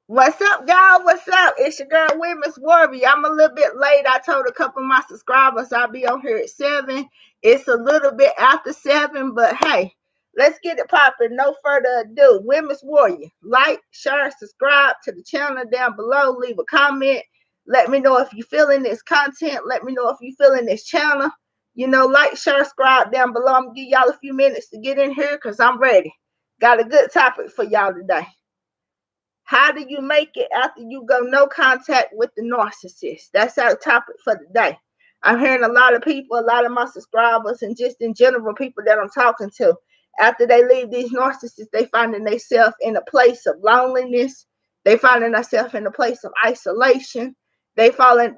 What's up, y'all? What's up? It's your girl, Women's Warrior. I'm a little bit late. I told a couple of my subscribers I'll be on here at 7. It's a little bit after 7, but hey, let's get it popping. No further ado. Women's Warrior. Like, share, subscribe to the channel down below. Leave a comment. Let me know if you're feeling this content. Let me know if you're feeling this channel. Like, share, subscribe down below. I'm going to give y'all a few minutes to get in here because I'm ready. Got a good topic for y'all today. How do you make it after you go no contact with the narcissist? That's our topic for today. I'm hearing a lot of people, a lot of my subscribers, and just in general, people that I'm talking to, after they leave these narcissists, they finding themselves in a place of loneliness. They finding themselves in a place of isolation. They finding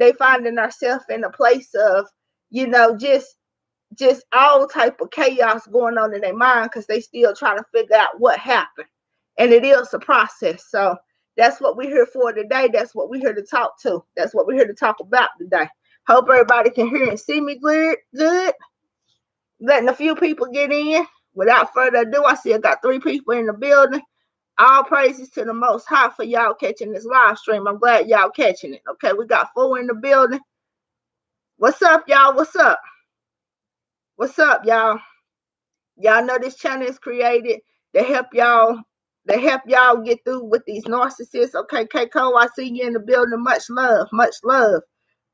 themselves in a place of, just all type of chaos going on in their mind because they still trying to figure out what happened. And it is a process. So that's what we're here for today. That's what we're here to talk to. That's what we're here to talk about today. Hope everybody can hear and see me good. Letting a few people get in. Without further ado, I still got 3 people in the building. All praises to the Most High for y'all catching this live stream. I'm glad y'all catching it. Okay, we got 4 in the building. What's up, y'all? What's up? What's up, y'all? Y'all know this channel is created to help y'all get through with these narcissists. Okay, Keiko, I see you in the building. Much love, much love.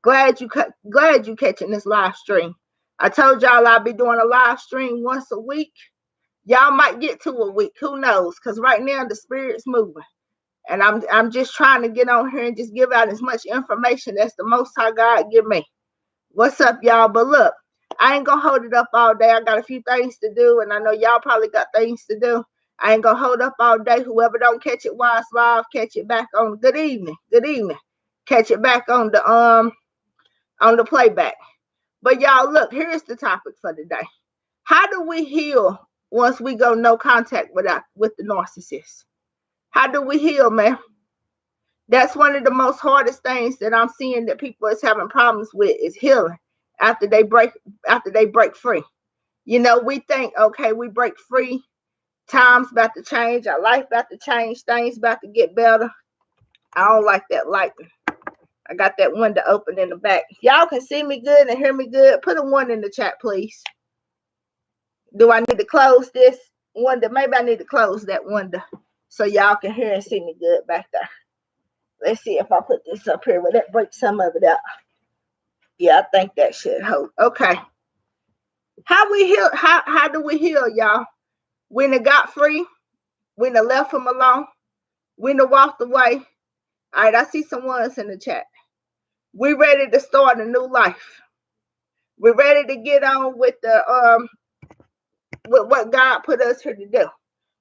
Glad you catching this live stream. I told y'all I'll be doing a live stream once a week. Y'all might get to a week, who knows? Because right now the spirit's moving. And I'm just trying to get on here and just give out as much information as the Most High God give me. What's up, y'all? But look, I ain't gonna hold it up all day. I got a few things to do, and I know y'all probably got things to do. I ain't gonna hold up all day. Whoever don't catch it while it's live, catch it back on. Good evening. Catch it back on the playback. But y'all, look, here's the topic for today. How do we heal once we go no contact with the narcissist? How do we heal, man? That's one of the most hardest things that I'm seeing that people is having problems with is healing after they break free. We think, okay, we break free, time's about to change, our life about to change, things about to get better. I don't like that lighting. I got that window open in the back. If y'all can see me good and hear me good, put a 1 in the chat, please. Do I need to close this window? Maybe I need to close that window so y'all can hear and see me good back there. Let's see if I put this up here. Will that break some of it out? Yeah, I think that should hold. Okay. How we heal? How do we heal, y'all? When it got free, when it left them alone, when it walked away. All right, I see some ones in the chat. We ready to start a new life. We're ready to get on with with what God put us here to do.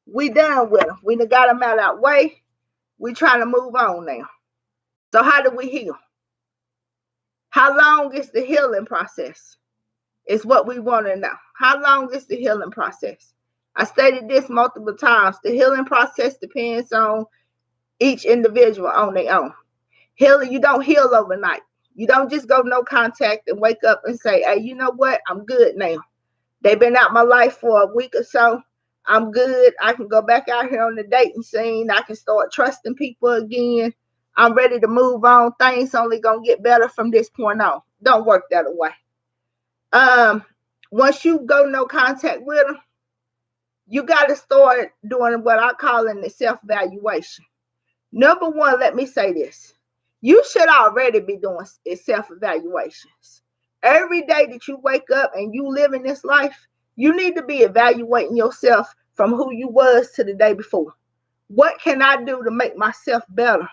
We done with them. We done got them out of our way. We trying to move on now. So how do we heal? How long is the healing process? Is what we want to know. How long is the healing process? I stated this multiple times. The healing process depends on each individual on their own. Healing, you don't heal overnight. You don't just go no contact and wake up and say, hey, you know what? I'm good now. They've been out my life for a week or so. I'm good. I can go back out here on the dating scene. I can start trusting people again. I'm ready to move on. Things only going to get better from this point on. Don't work that way. Once you go no contact with them, you got to start doing what I call in the self-evaluation. Number 1, let me say this. You should already be doing self-evaluations. Every day that you wake up and you live in this life, you need to be evaluating yourself from who you was to the day before. What can I do to make myself better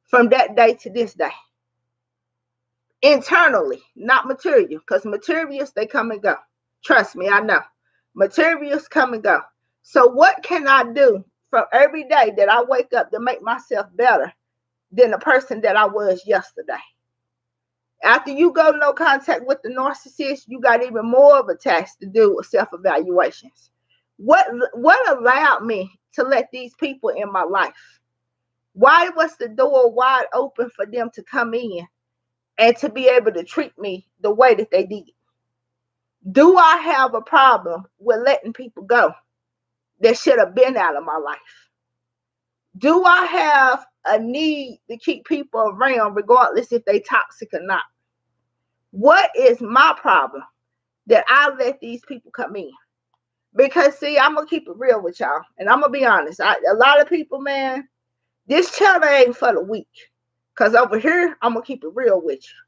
from that day to this day? Internally, not material, because materials, they come and go. Trust me, I know. Materials come and go. So what can I do from every day that I wake up to make myself better than the person that I was yesterday? After you go no contact with the narcissist, you got even more of a task to do with self-evaluations. What allowed me to let these people in my life? Why was the door wide open for them to come in and to be able to treat me the way that they did? Do I have a problem with letting people go that should have been out of my life? Do I have a need to keep people around regardless if they toxic or not? What is my problem that I let these people come in? Because see, I'm gonna keep it real with y'all, and I'm gonna be honest. A lot of people, man, this channel ain't for the weak. Cause over here, I'm gonna keep it real with you,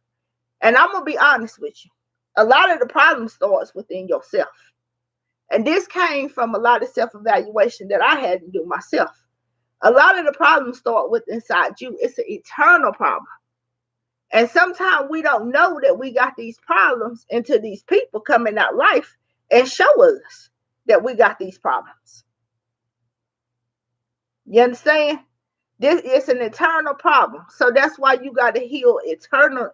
and I'm gonna be honest with you. A lot of the problem starts within yourself, and this came from a lot of self-evaluation that I had to do myself. A lot of the problems start with inside you. It's an eternal problem. And sometimes we don't know that we got these problems until these people come in our life and show us that we got these problems. You understand? This is an eternal problem. So that's why you got to heal internal.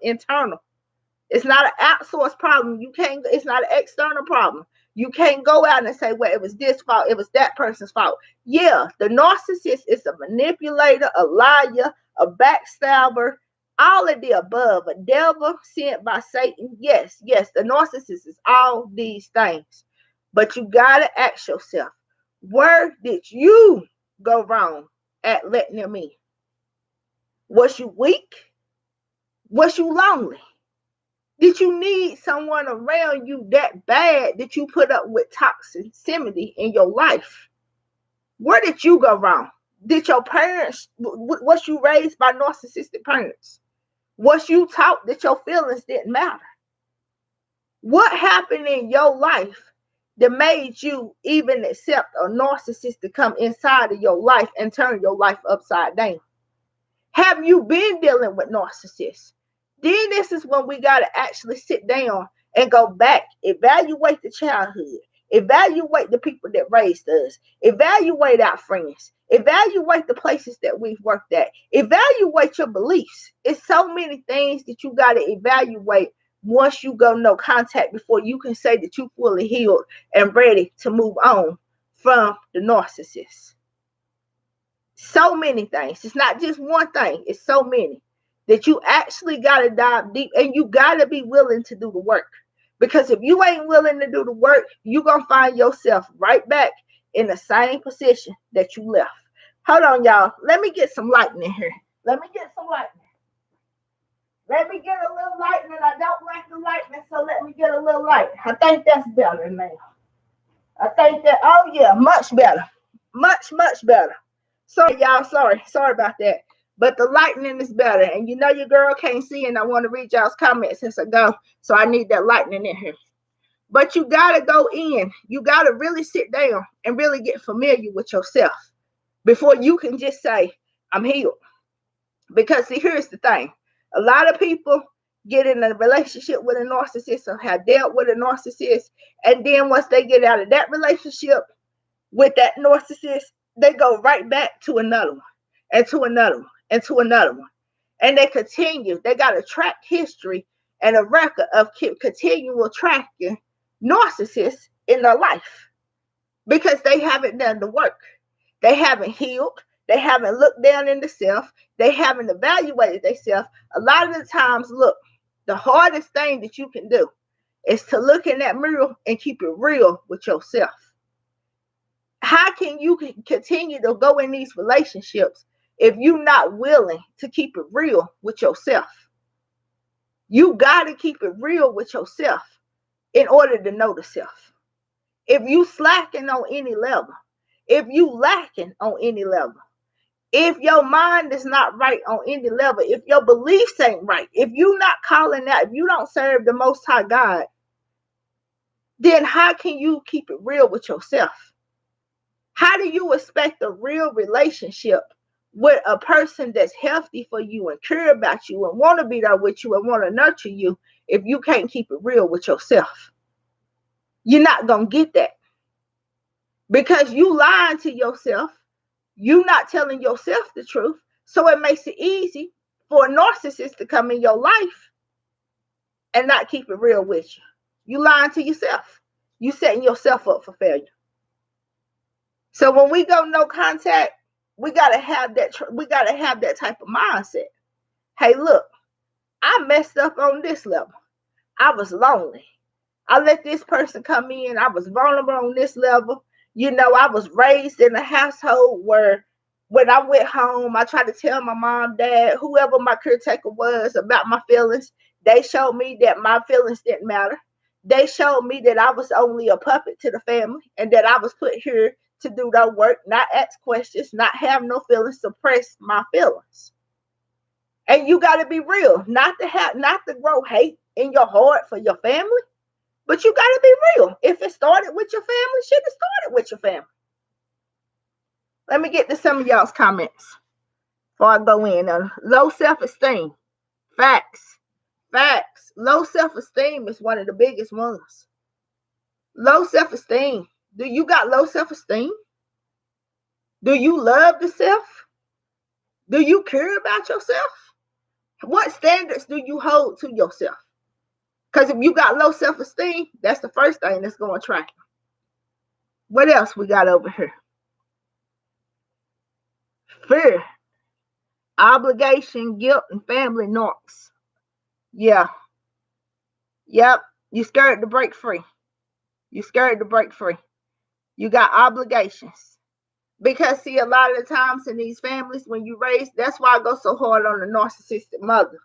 It's not an outsourced problem. It's not an external problem. You can't go out and say, well, it was this fault, it was that person's fault. Yeah, the narcissist is a manipulator, a liar, a backstabber, all of the above, a devil sent by Satan. Yes, the narcissist is all these things. But you got to ask yourself, where did you go wrong at letting them in? Was you weak? Was you lonely? Did you need someone around you that bad that you put up with toxicity in your life? Where did you go wrong? Did your parents, was you raised by narcissistic parents? Was you taught that your feelings didn't matter? What happened in your life that made you even accept a narcissist to come inside of your life and turn your life upside down? Have you been dealing with narcissists? Then this is when we got to actually sit down and go back, evaluate the childhood, evaluate the people that raised us, evaluate our friends, evaluate the places that we've worked at, evaluate your beliefs. It's so many things that you got to evaluate once you go no contact before you can say that you fully healed and ready to move on from the narcissist. So many things. It's not just one thing. It's so many that you actually got to dive deep, and you got to be willing to do the work. Because if you ain't willing to do the work, you're going to find yourself right back in the same position that you left. Hold on, y'all. Let me get some lightning in here. Let me get some lightning. Let me get a little lightning. I don't like the lightning, so let me get a little light. I think that's better now. I think that, oh yeah, much better. Much, much better. Sorry, y'all. Sorry about that. But the lightning is better. And you know your girl can't see, and I want to read y'all's comments since I go. So I need that lightning in here. But you got to go in. You got to really sit down and really get familiar with yourself before you can just say, I'm healed. Because see, here's the thing. A lot of people get in a relationship with a narcissist or have dealt with a narcissist. And then once they get out of that relationship with that narcissist, they go right back to another one and to another one and to another one. And they continue. They got a track history and a record of continual tracking narcissists in their life because they haven't done the work. They haven't healed. They haven't looked down in the self. They haven't evaluated themselves. A lot of the times, look, the hardest thing that you can do is to look in that mirror and keep it real with yourself. How can you continue to go in these relationships if you're not willing to keep it real with yourself? You got to keep it real with yourself in order to know the self. If you slacking on any level, if you lacking on any level, if your mind is not right on any level, if your beliefs ain't right, if you're not calling out, if you don't serve the Most High God, then how can you keep it real with yourself? How do you expect a real relationship with a person that's healthy for you and care about you and want to be there with you and want to nurture you if you can't keep it real with yourself? You're not going to get that because you lying to yourself. You're not telling yourself the truth. So it makes it easy for a narcissist to come in your life and not keep it real with you. You lying to yourself. You setting yourself up for failure. So when we go no contact, we gotta have that. We gotta have that type of mindset. Hey, look, I messed up on this level. I was lonely. I let this person come in. I was vulnerable on this level. You know, I was raised in a household where when I went home, I tried to tell my mom, dad, whoever my caretaker was about my feelings. They showed me that my feelings didn't matter. They showed me that I was only a puppet to the family and that I was put here to do their work, not ask questions, not have no feelings, suppress my feelings. And you got to be real, not to grow hate in your heart for your family, but you got to be real. If it started with your family, should have started with your family. Let me get to some of y'all's comments before I go in. Low self-esteem. Facts. Facts. Low self-esteem is one of the biggest ones. Low self-esteem. Do you got low self-esteem? Do you love the self? Do you care about yourself? What standards do you hold to yourself? Because if you got low self-esteem, that's the first thing that's going to attract you. What else we got over here? Fear, obligation, guilt, and family narcs. Yeah. Yep. You scared to break free. You scared to break free. You got obligations. Because see, a lot of the times in these families, when you raise, that's why I go so hard on the narcissistic mother.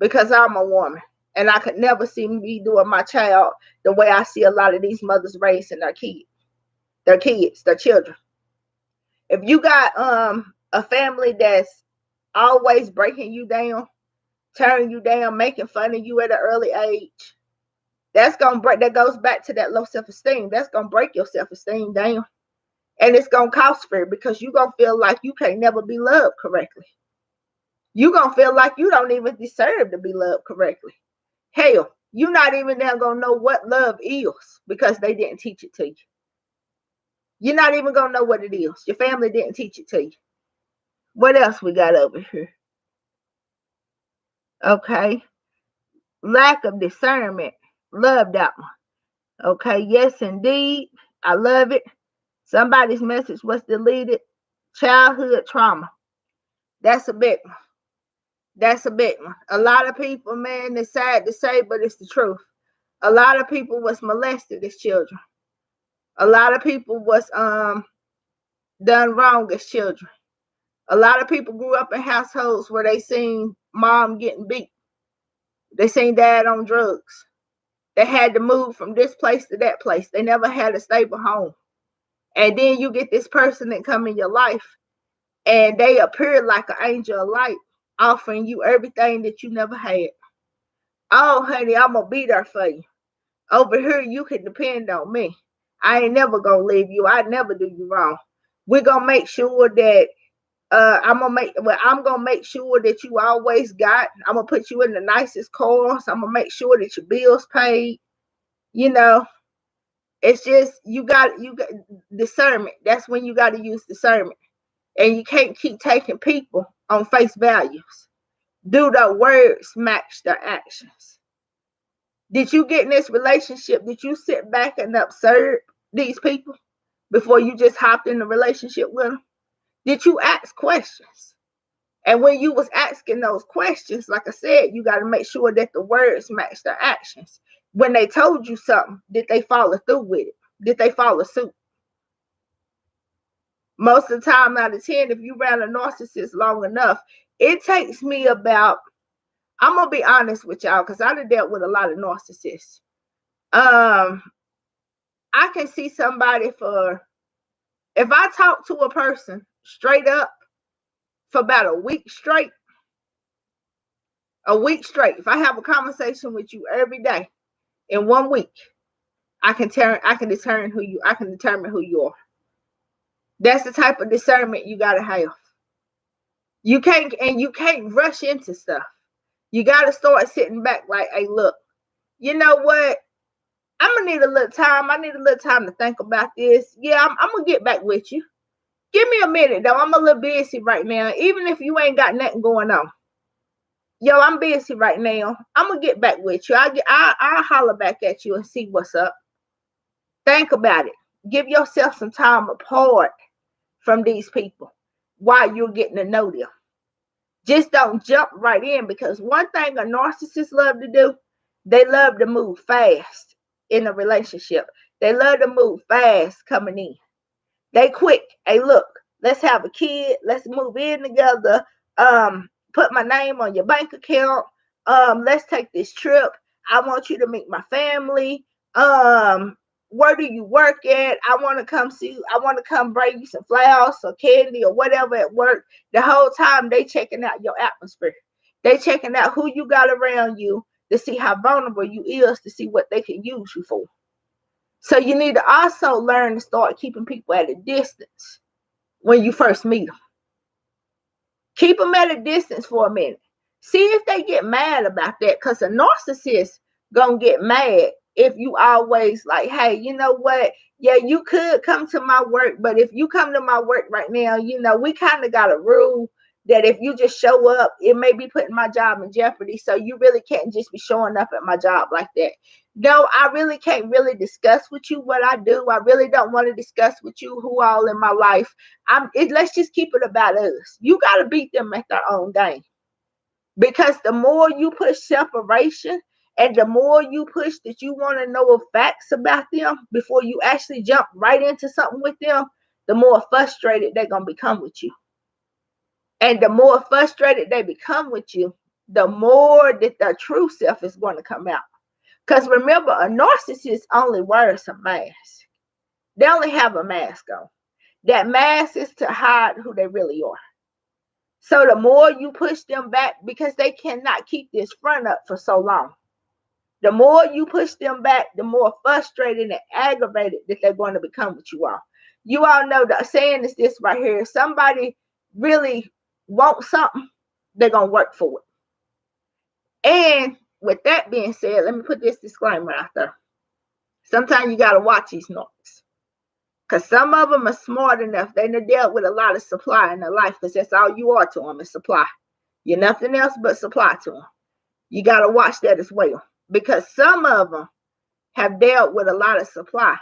Because I'm a woman. And I could never see me doing my child the way I see a lot of these mothers raising their kids, their children. If you got a family that's always breaking you down, tearing you down, making fun of you at an early age, that's gonna break. That goes back to that low self-esteem. That's gonna break your self-esteem down, and it's gonna cause fear because you're gonna feel like you can't never be loved correctly. You're gonna feel like you don't even deserve to be loved correctly. Hell, you're not even now gonna know what love is because they didn't teach it to you. You're not even gonna know what it is. Your family didn't teach it to you. What else we got over here? Okay. Lack of discernment. Love that one. Okay. Yes, indeed. I love it. Somebody's message was deleted. Childhood trauma. That's a big one. That's a big one. A lot of people, man, it's sad to say, but it's the truth. A lot of people was molested as children. A lot of people was done wrong as children. A lot of people grew up in households where they seen mom getting beat. They seen dad on drugs. They had to move from this place to that place. They never had a stable home. And then you get this person that come in your life and they appear like an angel of light, offering you everything that you never had. Oh, honey, I'm going to be there for you. Over here, you can depend on me. I ain't never going to leave you. I never do you wrong. We're going to make sure that I'm gonna make sure that you always got. I'm gonna put you in the nicest cars. I'm gonna make sure that your bills paid. You know, it's just you got discernment. That's when you got to use discernment, and you can't keep taking people on face values. Do the words match their actions? Did you get in this relationship? Did you sit back and observe these people before you just hopped in the relationship with them? Did you ask questions? And when you was asking those questions, like I said, you got to make sure that the words match their actions. When they told you something, did they follow through with it? Did they follow suit? Most of the time out of 10, if you ran a narcissist long enough, it takes me about, I'm going to be honest with y'all because I done dealt with a lot of narcissists. I can see somebody if I talk to a person straight up for about a week straight, if I have a conversation with you every day in 1 week, I can determine who you are. That's the type of discernment you gotta have. You can't rush into stuff. You gotta start sitting back like, hey, look, you know what? I'm gonna need a little time. I need a little time to think about this. Yeah, I'm gonna get back with you. Give me a minute though. I'm a little busy right now. Even if you ain't got nothing going on. Yo, I'm busy right now. I'm gonna get back with you. I'll holler back at you and see what's up. Think about it. Give yourself some time apart from these people while you're getting to know them. Just don't jump right in, because one thing a narcissist love to do, they love to move fast in a relationship. They love to move fast coming in. They quick. Hey, look, Let's have a kid. Let's move in together. Put my name on your bank account. Let's take this trip. I want you to meet my family. Where do you work at? I want to come see you. I want to come bring you some flowers or candy or whatever at work. The whole time they checking out your atmosphere. They checking out who you got around you to see how vulnerable you is, to see what they can use you for. So you need to also learn to start keeping people at a distance when you first meet them. Keep them at a distance for a minute. See if they get mad about that, because a narcissist gonna get mad if you always like, hey, you know what? Yeah, you could come to my work, but if you come to my work right now, we kind of got a rule that if you just show up, it may be putting my job in jeopardy. So you really can't just be showing up at my job like that. No, I really can't really discuss with you what I do. I really don't want to discuss with you who all in my life. Let's just keep it about us. You got to beat them at their own game. Because the more you push separation and the more you push that you want to know facts about them before you actually jump right into something with them, the more frustrated they're going to become with you. And the more frustrated they become with you, the more that their true self is going to come out. Because remember, a narcissist only wears a mask. They only have a mask on. That mask is to hide who they really are. So the more you push them back, because they cannot keep this front up for so long. The more you push them back, the more frustrated and aggravated that they're going to become with you all. You all know the saying is this right here. If somebody really wants something, they're going to work for it. And with that being said, let me put this disclaimer out there. Sometimes you got to watch these narcs. Because some of them are smart enough. They done dealt with a lot of supply in their life, because that's all you are to them is supply. You're nothing else but supply to them. You got to watch that as well. Because some of them have dealt with a lot of supply.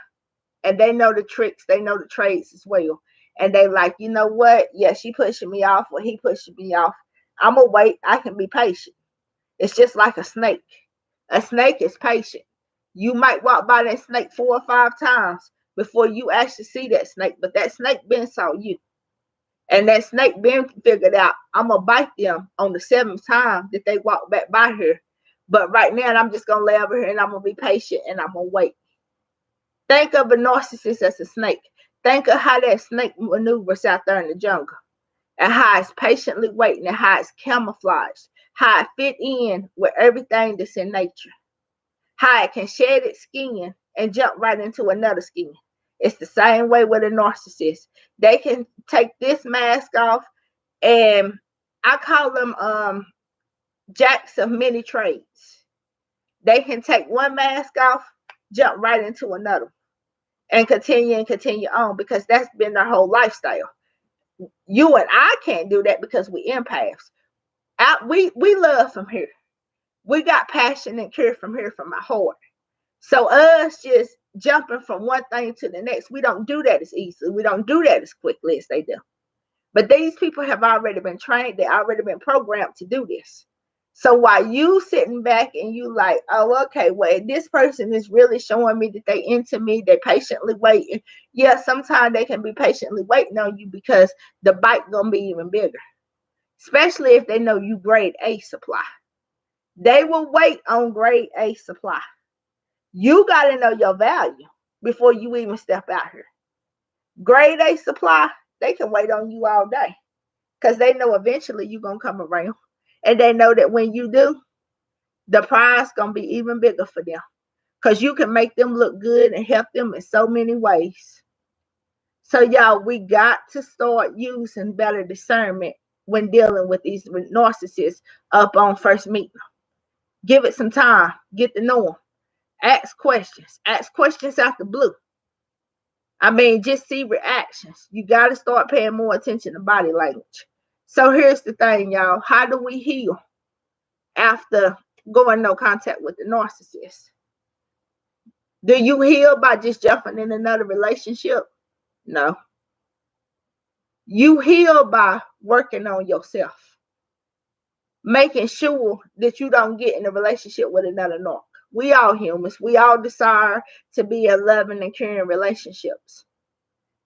And they know the tricks. They know the trades as well. And they like, you know what? Yeah, she pushing me off or he pushing me off. I'm going to wait. I can be patient. It's just like a snake. A snake is patient. You might walk by that snake 4 or 5 times before you actually see that snake. But that snake been saw you. And that snake been figured out, I'm going to bite them on the 7th time that they walk back by her. But right now, I'm just going to lay over here and I'm going to be patient and I'm going to wait. Think of a narcissist as a snake. Think of how that snake maneuvers out there in the jungle. And how it's patiently waiting and how it's camouflaged. How it fit in with everything that's in nature. How it can shed its skin and jump right into another skin. It's the same way with a narcissist. They can take this mask off, and I call them jacks of many trades. They can take one mask off, jump right into another, and continue on, because that's been their whole lifestyle. You and I can't do that because we empaths. We love from here. We got passion and care from here, from our heart. So us just jumping from one thing to the next, we don't do that as easily. We don't do that as quickly as they do. But these people have already been trained. They already been programmed to do this. So while you sitting back and you like, oh, okay, well, this person is really showing me that they into me. They patiently waiting. Yeah, sometimes they can be patiently waiting on you because the bite gonna be even bigger. Especially if they know you grade A supply. They will wait on grade A supply. You got to know your value before you even step out here. Grade A supply, they can wait on you all day because they know eventually you're going to come around. And they know that when you do, the prize going to be even bigger for them because you can make them look good and help them in so many ways. So, y'all, we got to start using better discernment when dealing with these narcissists up on first meeting. Give it some time. Get to know them. Ask questions. Ask questions out the blue. I mean, just see reactions. You got to start paying more attention to body language. So here's the thing, y'all. How do we heal after going no contact with the narcissist? Do you heal by just jumping in another relationship? No. You heal by working on yourself. Making sure that you don't get in a relationship with another narc. We all humans. We all desire to be in loving and caring relationships.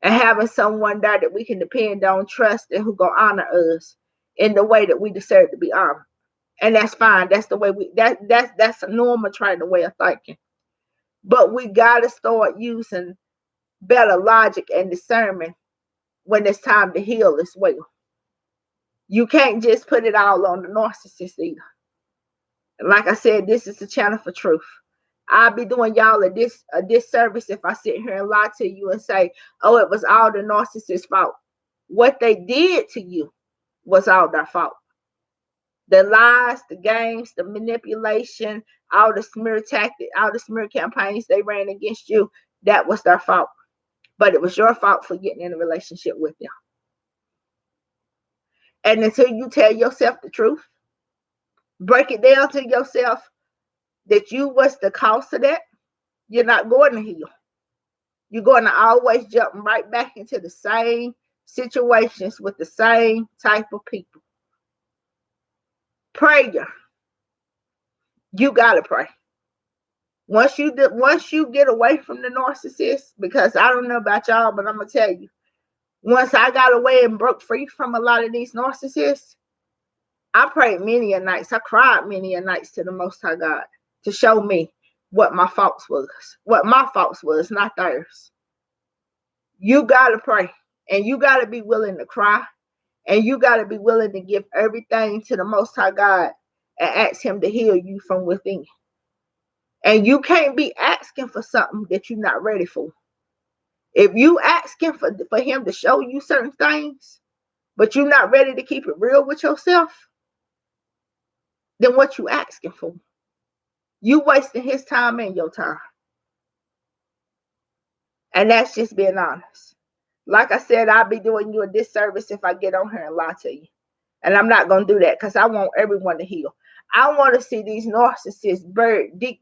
and having someone there that we can depend on, trust, and who gonna honor us in the way that we deserve to be honored. And that's fine. That's the way that's a normal trying way of thinking. But we gotta start using better logic and discernment when it's time to heal as well. You can't just put it all on the narcissist either. And like I said, this is the channel for truth. I'll be doing y'all a disservice if I sit here and lie to you and say, oh, it was all the narcissist's fault. What they did to you was all their fault. The lies, the games, the manipulation, all the smear tactics, all the smear campaigns they ran against you, that was their fault. But it was your fault for getting in a relationship with them. And until you tell yourself the truth, break it down to yourself that you was the cause of that, you're not going to heal. You're going to always jump right back into the same situations with the same type of people. Prayer. You gotta pray. Once you get away from the narcissist, because I don't know about y'all, but I'm gonna tell you, once I got away and broke free from a lot of these narcissists, I prayed many a nights. I cried many a nights to the Most High God to show me what my faults was, not theirs. You gotta pray, and you gotta be willing to cry, and you gotta be willing to give everything to the Most High God and ask Him to heal you from within. And you can't be asking for something that you're not ready for. If you asking for Him to show you certain things, but you're not ready to keep it real with yourself, then what you asking for? You wasting His time and your time. And that's just being honest. Like I said, I'll be doing you a disservice if I get on here and lie to you. And I'm not going to do that because I want everyone to heal. I want to see these narcissists buried deep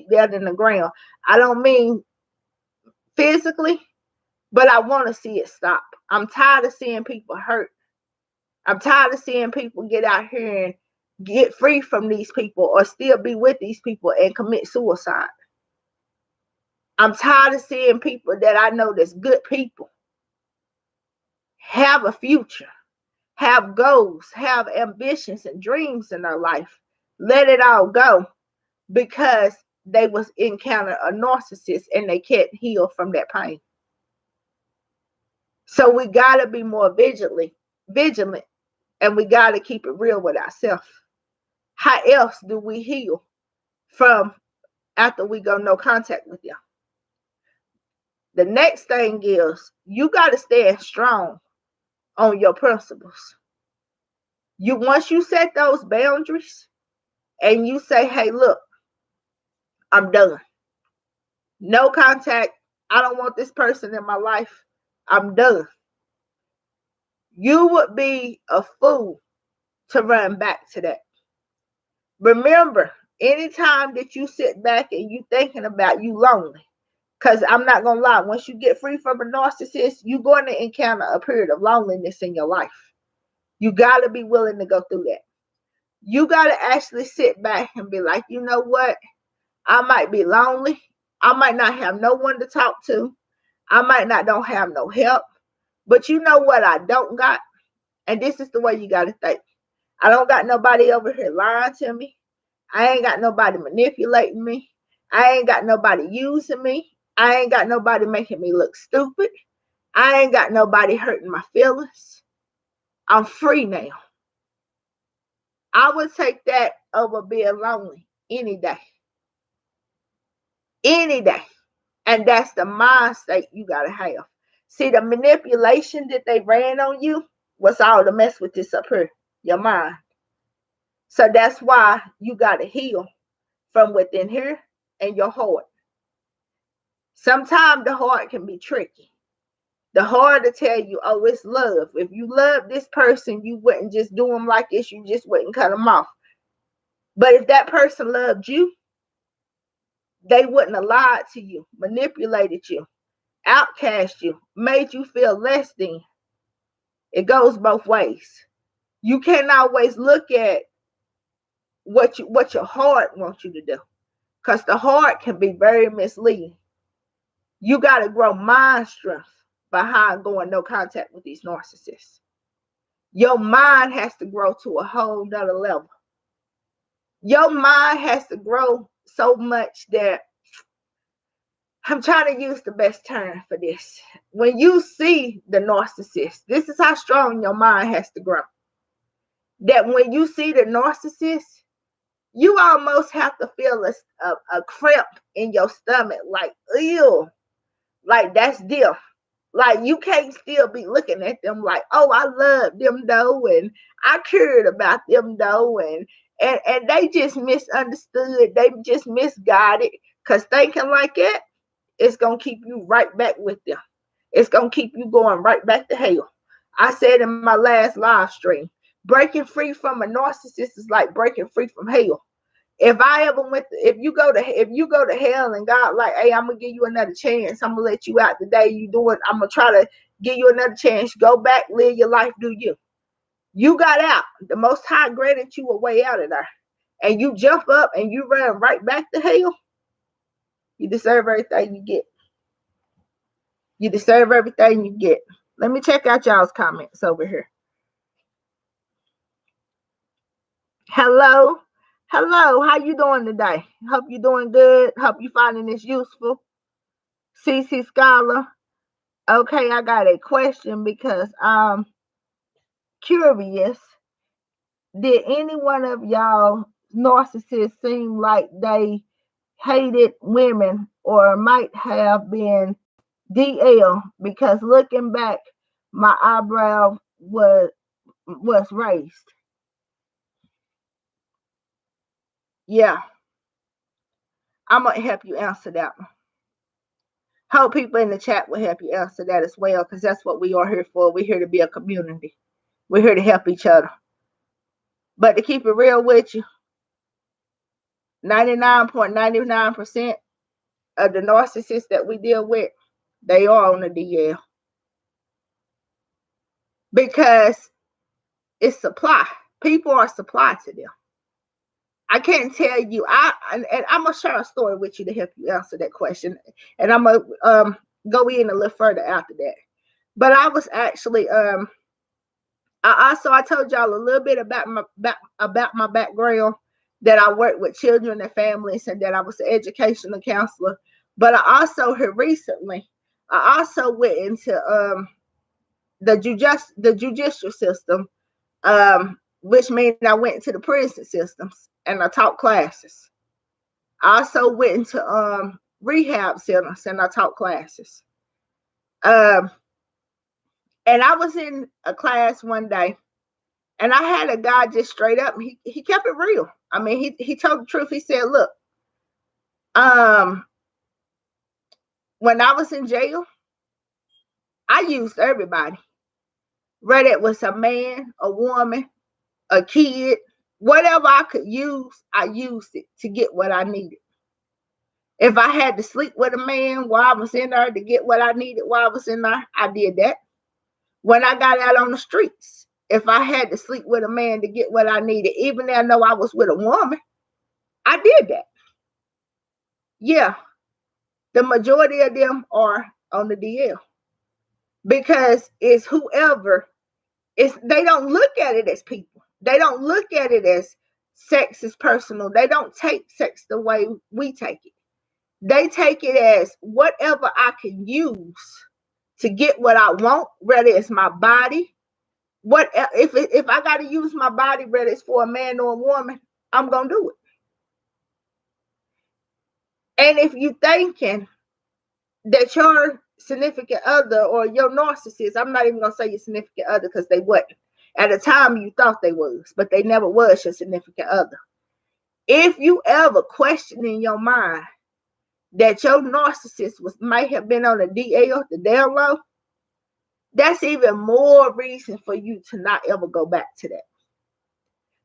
down in the ground. I don't mean physically, but I want to see it stop. I'm tired of seeing people hurt. I'm tired of seeing people get out here and get free from these people or still be with these people and commit suicide. I'm tired of seeing people that I know that's good people have a future, have goals, have ambitions and dreams in their life. Let it all go because they was encountered a narcissist and they can't heal from that pain. So we got to be more vigilant, and we got to keep it real with ourselves. How else do we heal from after we go no contact with them? The next thing is you got to stand strong on your principles. Once you set those boundaries and you say, hey, look, I'm done. No contact. I don't want this person in my life. I'm done. You would be a fool to run back to that. Remember, anytime that you sit back and you thinking about you lonely, because I'm not going to lie, once you get free from a narcissist, you're going to encounter a period of loneliness in your life. You got to be willing to go through that. You got to actually sit back and be like, you know what? I might be lonely. I might not have no one to talk to. I might not don't have no help. But you know what I don't got? And this is the way you got to think. I don't got nobody over here lying to me. I ain't got nobody manipulating me. I ain't got nobody using me. I ain't got nobody making me look stupid. I ain't got nobody hurting my feelings. I'm free now. I would take that over being lonely any day. Any day. And that's the mind state you got to have. See, the manipulation that they ran on you was all to mess with this up here, your mind. So that's why you got to heal from within here and your heart. Sometimes the heart can be tricky. The heart to tell you, oh, it's love. If you love this person, you wouldn't just do them like this. You just wouldn't cut them off. But if that person loved you, they wouldn't have lied to you, manipulated you, outcast you, made you feel less than. It goes both ways. You can't always look at what your heart wants you to do, because the heart can be very misleading. You got to grow mind strength behind going no contact with these narcissists. Your mind has to grow to a whole nother level. Your mind has to grow so much that I'm trying to use the best term for this. When you see the narcissist, this is how strong your mind has to grow. That when you see the narcissist, you almost have to feel a cramp in your stomach, like, ew, like that's them. Like you can't still be looking at them like, oh, I love them though, and I cared about them though, and they just misunderstood, they just misguided, because thinking like that, it's gonna keep you right back with them. It's gonna keep you going right back to hell. I said in my last live stream, breaking free from a narcissist is like breaking free from hell. If you go to hell and God like, hey, I'm gonna give you another chance. I'm gonna let you out today. I'm gonna try to give you another chance. Go back, live your life, do you. You got out. The Most High granted you a way out of there. And you jump up and you run right back to hell. You deserve everything you get. You deserve everything you get. Let me check out y'all's comments over here. Hello. Hello, how you doing today? Hope you're doing good. Hope you're finding this useful. CC Scholar. Okay, I got a question because I'm curious. Did any one of y'all narcissists seem like they hated women or might have been DL? Because looking back, my eyebrow was raised. Yeah, I'm going to help you answer that one. Hope people in the chat will help you answer that as well, because that's what we are here for. We're here to be a community. We're here to help each other. But to keep it real with you, 99.99% of the narcissists that we deal with, they are on the DL. Because it's supply. People are supply to them. I can't tell you. And I'm going to share a story with you to help you answer that question. And I'm going to go in a little further after that. But I was actually, I told y'all a little bit about my background, that I worked with children and families, and that I was an educational counselor. But I also here recently, I also went into the judicial system, which means I went into the prison systems and I taught classes. I also went into rehab centers and I taught classes. And I was in a class one day, and I had a guy just straight up. He kept it real. I mean, he told the truth. He said, "Look, when I was in jail, I used everybody. Whether it was a man, a woman, a kid, whatever I could use, I used it to get what I needed. If I had to sleep with a man while I was in there to get what I needed while I was in there, I did that. When I got out on the streets, if I had to sleep with a man to get what I needed, even though I know I was with a woman, I did that. Yeah, the majority of them are on the DL because it's whoever. They don't look at it as people. They don't look at it as sex is personal. They don't take sex the way we take it. They take it as whatever I can use to get what I want, whether it's my body. What if I got to use my body, whether it's for a man or a woman, I'm gonna do it. And if you thinking that your significant other or your narcissist, I'm not even gonna say your significant other because they wasn't. At the time you thought they was, but they never was your significant other. If you ever question in your mind that your narcissist might have been on the DL, the down low, that's even more reason for you to not ever go back to that.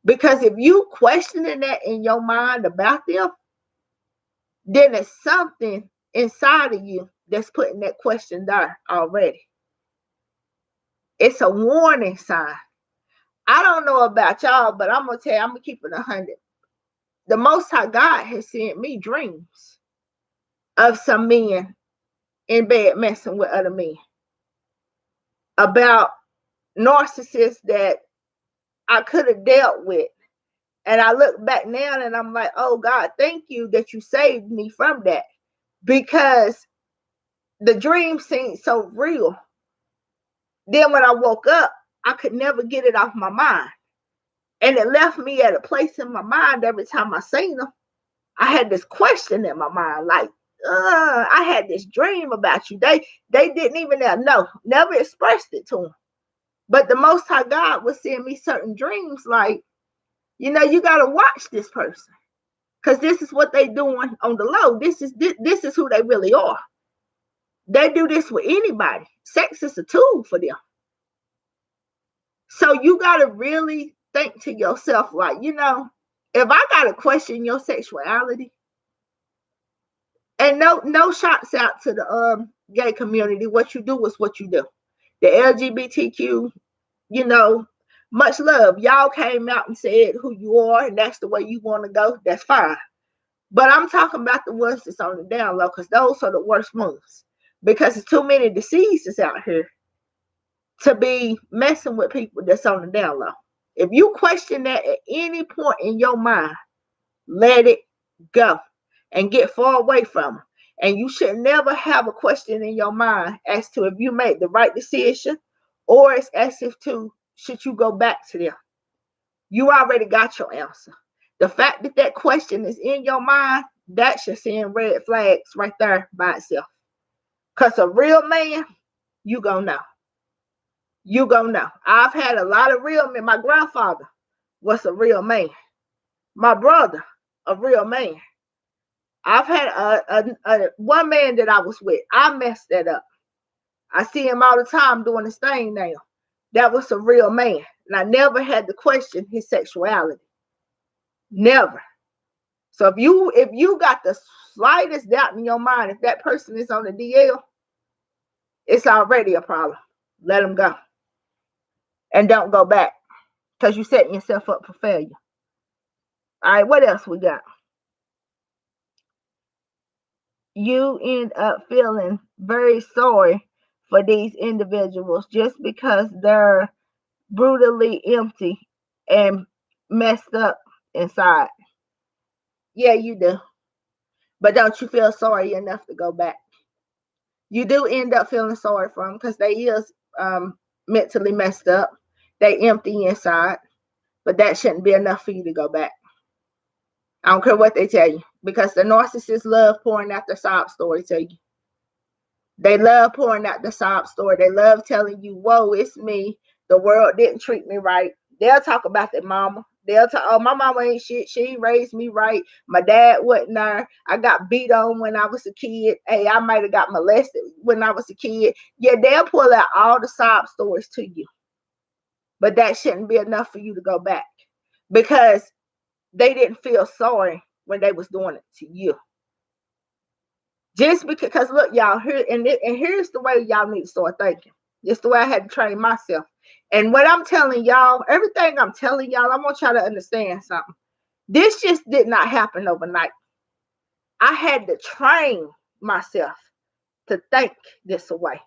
Because if you questioning that in your mind about them, then it's something inside of you that's putting that question there already. It's a warning sign. I don't know about y'all, but I'm gonna tell you, I'm gonna keep it 100. The Most High God has sent me dreams of some men in bed messing with other men. about narcissists that I could have dealt with. And I look back now and I'm like, oh God, thank you that you saved me from that. Because the dream seemed so real. Then when I woke up, I could never get it off my mind. And it left me at a place in my mind every time I seen them. I had this question in my mind, like, I had this dream about you. They didn't even know, never expressed it to them. But the Most High God was sending me certain dreams, like, you got to watch this person, because this is what they doing on the low. This is who they really are. They do this with anybody. Sex is a tool for them. So you got to really think to yourself, like, if I got to question your sexuality, and no shots out to the gay community. What you do is what you do. The LGBTQ, much love. Y'all came out and said who you are, and that's the way you want to go. That's fine. But I'm talking about the ones that's on the down low, because those are the worst ones. Because there's too many diseases out here to be messing with people that's on the down low. If you question that at any point in your mind, let it go and get far away from them. And you should never have a question in your mind as to if you made the right decision, or it's as if to, should you go back to them? You already got your answer. The fact that that question is in your mind, that should send red flags right there by itself. Because a real man, you gonna know. You gonna know. I've had a lot of real men. My grandfather was a real man. My brother, a real man. I've had one man that I was with. I messed that up. I see him all the time doing his thing now. That was a real man. And I never had to question his sexuality. Never. So if you got the slightest doubt in your mind, if that person is on the DL, it's already a problem. Let them go. And don't go back, because you're setting yourself up for failure. All right, what else we got? You end up feeling very sorry for these individuals just because they're brutally empty and messed up inside. Yeah, you do. But don't you feel sorry enough to go back? You do end up feeling sorry for them, because they is mentally messed up. They empty inside. But that shouldn't be enough for you to go back. I don't care what they tell you, because the narcissists love pouring out their sob story to you. They love pouring out the sob story. They love telling you, whoa, it's me. The world didn't treat me right. They'll talk about their mama. They'll talk, oh, my mama ain't shit. She ain't raised me right. My dad wasn't there. I got beat on when I was a kid. Hey, I might have got molested when I was a kid. Yeah, they'll pull out all the sob stories to you. But that shouldn't be enough for you to go back, because they didn't feel sorry when they was doing it to you. Just because look, y'all, here and here's the way y'all need to start thinking. It's the way I had to train myself. And what I'm telling y'all, everything I'm telling y'all, I want y'all to understand something. This just did not happen overnight. I had to train myself to think this way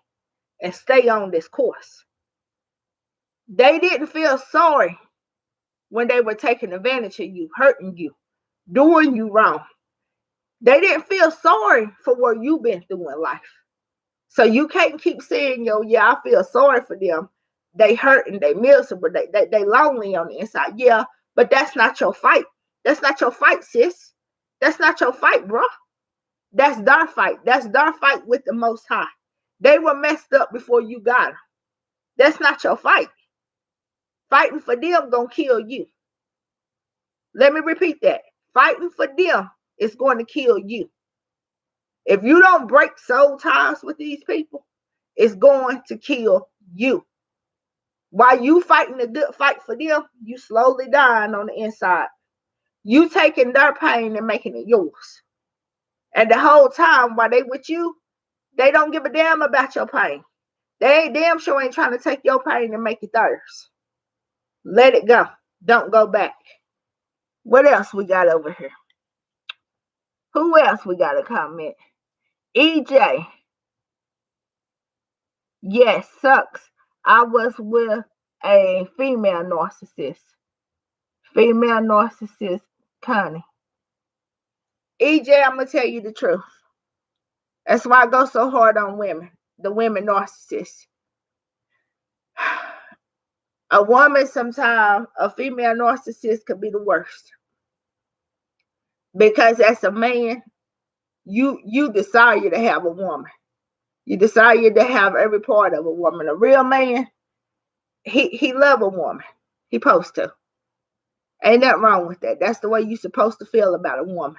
and stay on this course. They didn't feel sorry when they were taking advantage of you, hurting you, doing you wrong. They didn't feel sorry for what you've been through in life. So you can't keep saying, yeah, I feel sorry for them. They hurt and they miserable. They lonely on the inside. Yeah, but that's not your fight. That's not your fight, sis. That's not your fight, bro. That's their fight. That's their fight with the Most High. They were messed up before you got them. That's not your fight. Fighting for them gonna kill you. Let me repeat that. Fighting for them is going to kill you. If you don't break soul ties with these people, it's going to kill you. While you fighting the good fight for them, you slowly dying on the inside. You taking their pain and making it yours. And the whole time while they with you, they don't give a damn about your pain. They ain't damn sure ain't trying to take your pain and make it theirs. Let it go. Don't go back. What else we got over here? Who else we got to comment? EJ. Yes, sucks. I was with a female narcissist. Female narcissist, Connie. EJ, I'm going to tell you the truth. That's why I go so hard on women, the women narcissists. A woman, sometimes, a female narcissist could be the worst. Because as a man, you desire to have a woman. You desire to have every part of a woman. A real man, he love a woman. He supposed to. Ain't nothing wrong with that. That's the way you supposed to feel about a woman.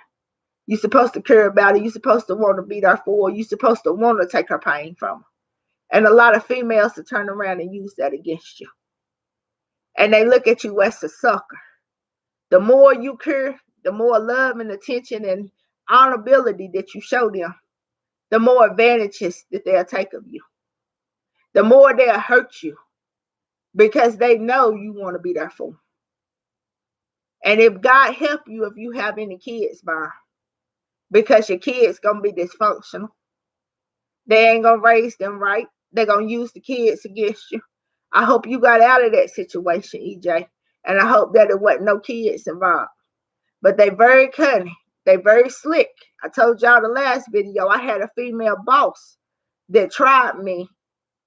You're supposed to care about her. You're supposed to want to be there for her. You're supposed to want to take her pain from her. And a lot of females to turn around and use that against you. And they look at you as a sucker. The more you care, the more love and attention and honorability that you show them, the more advantages that they'll take of you. The more they'll hurt you because they know you want to be there for them. And if God help you, if you have any kids, by because your kids going to be dysfunctional. They ain't going to raise them right. They're going to use the kids against you. I hope you got out of that situation, EJ. And I hope that it wasn't no kids involved. But they very cunning. They very slick. I told y'all the last video, I had a female boss that tried me.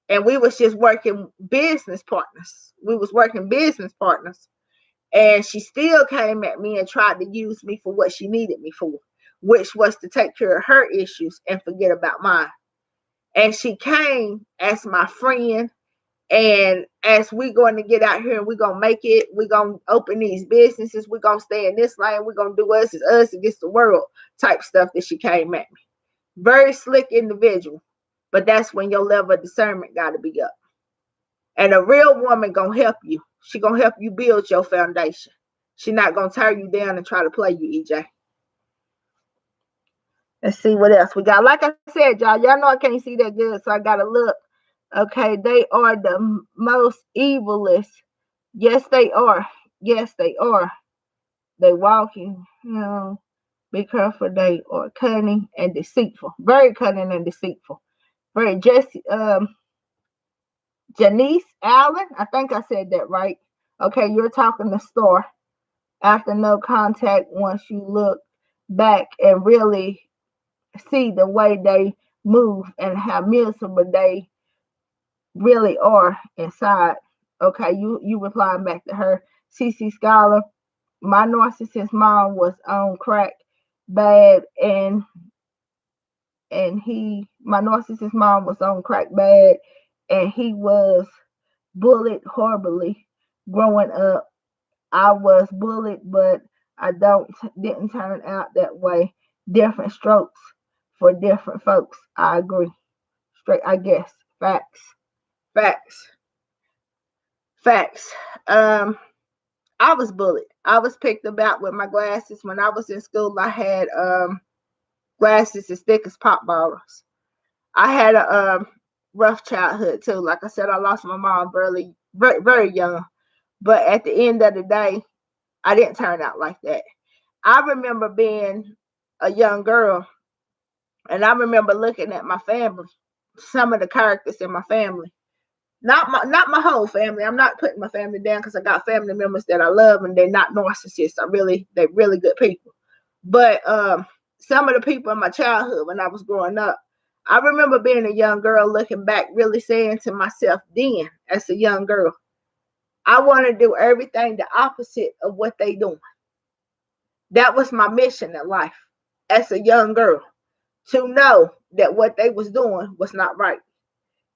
And we was just working business partners. We was working business partners. And she still came at me and tried to use me for what she needed me for, which was to take care of her issues and forget about mine. And she came as my friend. And as we're going to get out here and we're going to make it, we're going to open these businesses, we're going to stay in this lane, we're going to do us against the world type stuff that she came at me. Very slick individual. But that's when your level of discernment got to be up. And a real woman going to help you. She going to help you build your foundation. She not going to tear you down and try to play you, EJ. Let's see what else we got. Like I said, y'all know I can't see that good, so I got to look. Okay, they are the most evilest. Yes, they are. Yes, they are. They walking, be careful. They are cunning and deceitful. Very cunning and deceitful. Very Janice Allen, I think I said that right. Okay, you're talking to Star. After no contact, once you look back and really see the way they move and how miserable they really are inside. Okay, you replying back to her. CC Scholar, my narcissist mom was on crack bad and my narcissist mom was on crack bad and he was bullied horribly growing up. I was bullied, but I didn't turn out that way. Different strokes for different folks. I agree. Straight, I guess. Facts. I was bullied. I was picked about with my glasses. When I was in school, I had glasses as thick as pop bottles. I had a rough childhood too. Like I said, I lost my mom very, very young. But at the end of the day, I didn't turn out like that. I remember being a young girl, and I remember looking at my family, some of the characters in my family. Not my whole family. I'm not putting my family down because I got family members that I love and they're not narcissists. They're really good people. But some of the people in my childhood when I was growing up, I remember being a young girl looking back, really saying to myself then, as a young girl, I want to do everything the opposite of what they doing. That was my mission in life as a young girl, to know that what they was doing was not right.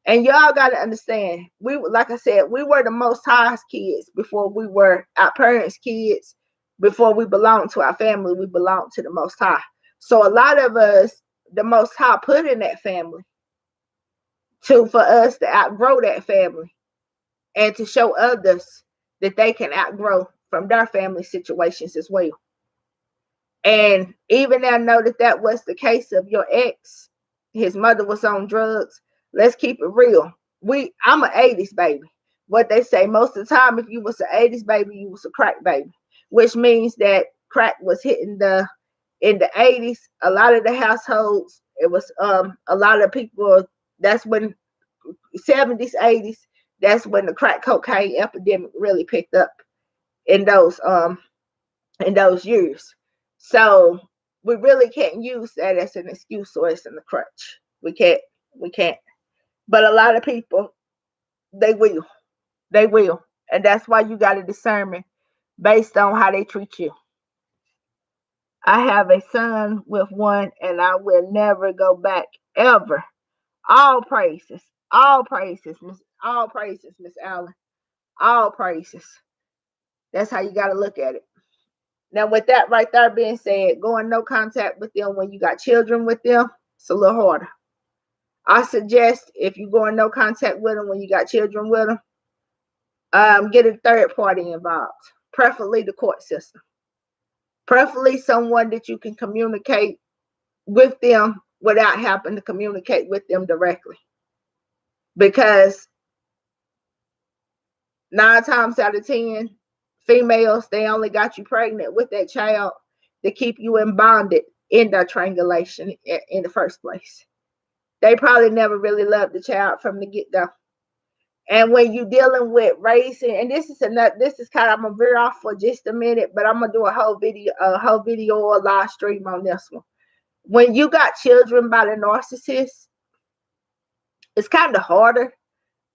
And y'all got to understand, like I said, we were the Most High's kids before we were our parents' kids. Before we belonged to our family, we belonged to the Most High. So a lot of us, the Most High put in that family for us to outgrow that family and to show others that they can outgrow from their family situations as well. And even I know that was the case of your ex. His mother was on drugs. Let's keep it real. I'm an 80s baby. What they say, most of the time, if you was an 80s baby, you was a crack baby, which means that crack was hitting in the 80s. A lot of the households, it was a lot of people. That's when 70s, 80s. That's when the crack cocaine epidemic really picked up in those years. So we really can't use that as an excuse or as a crutch. We can't. But a lot of people, they will. They will. And that's why you got a discernment based on how they treat you. I have a son with one, and I will never go back ever. All praises. All praises, Miss Allen. All praises. That's how you got to look at it. Now, with that right there being said, going no contact with them when you got children with them, it's a little harder. I suggest if you go in no contact with them when you got children with them, get a third party involved, preferably the court system, preferably someone that you can communicate with them without having to communicate with them directly. Because 9 times out of 10, females, they only got you pregnant with that child to keep you in bonded in that triangulation in the first place. They probably never really loved the child from the get-go. And when you're dealing with raising, and this is kind of, I'm gonna veer off for just a minute, but I'm gonna do a whole video or live stream on this one. When you got children by the narcissist, it's kind of harder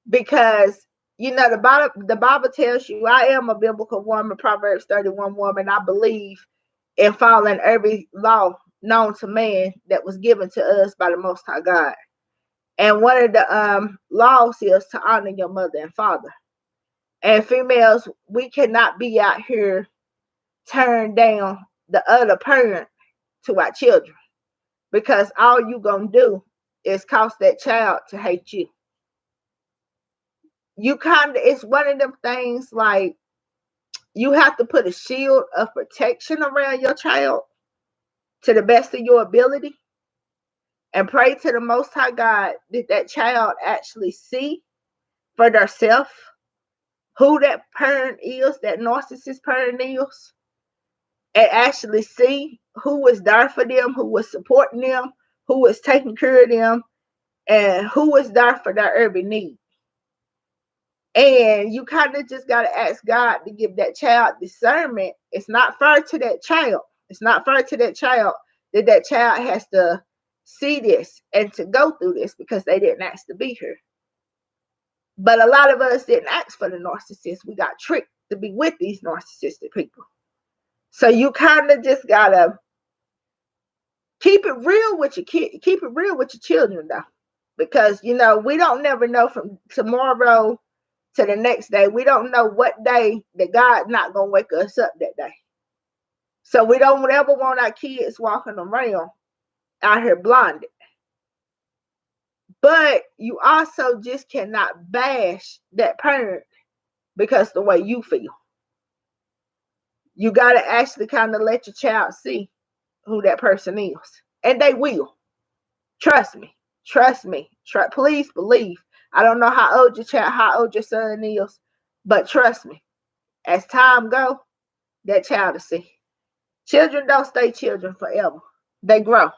because the Bible tells you, I am a biblical woman, Proverbs 31 woman. I believe in following every law known to man that was given to us by the Most High God. And one of the laws is to honor your mother and father. And females, we cannot be out here turning down the other parent to our children, because all you gonna do is cause that child to hate you. It's one of them things, like, you have to put a shield of protection around your child to the best of your ability, and pray to the Most High God that child actually see for themselves who that parent is, that narcissist parent is, and actually see who was there for them, who was supporting them, who was taking care of them, and who was there for their every need. And you kind of just got to ask God to give that child discernment. It's not fair to that child. It's not fair to that child that child has to see this and to go through this because they didn't ask to be here. But a lot of us didn't ask for the narcissist. We got tricked to be with these narcissistic people. So you kind of just got to keep it real with your kid. Keep it real with your children, though. Because, we don't never know from tomorrow to the next day. We don't know what day that God's not going to wake us up that day. So we don't ever want our kids walking around out here blinded. But you also just cannot bash that parent because the way you feel. You got to actually kind of let your child see who that person is. And they will. Trust me. Please believe. I don't know how old your son is, but trust me. As time goes, that child will see. Children don't stay children forever. They grow.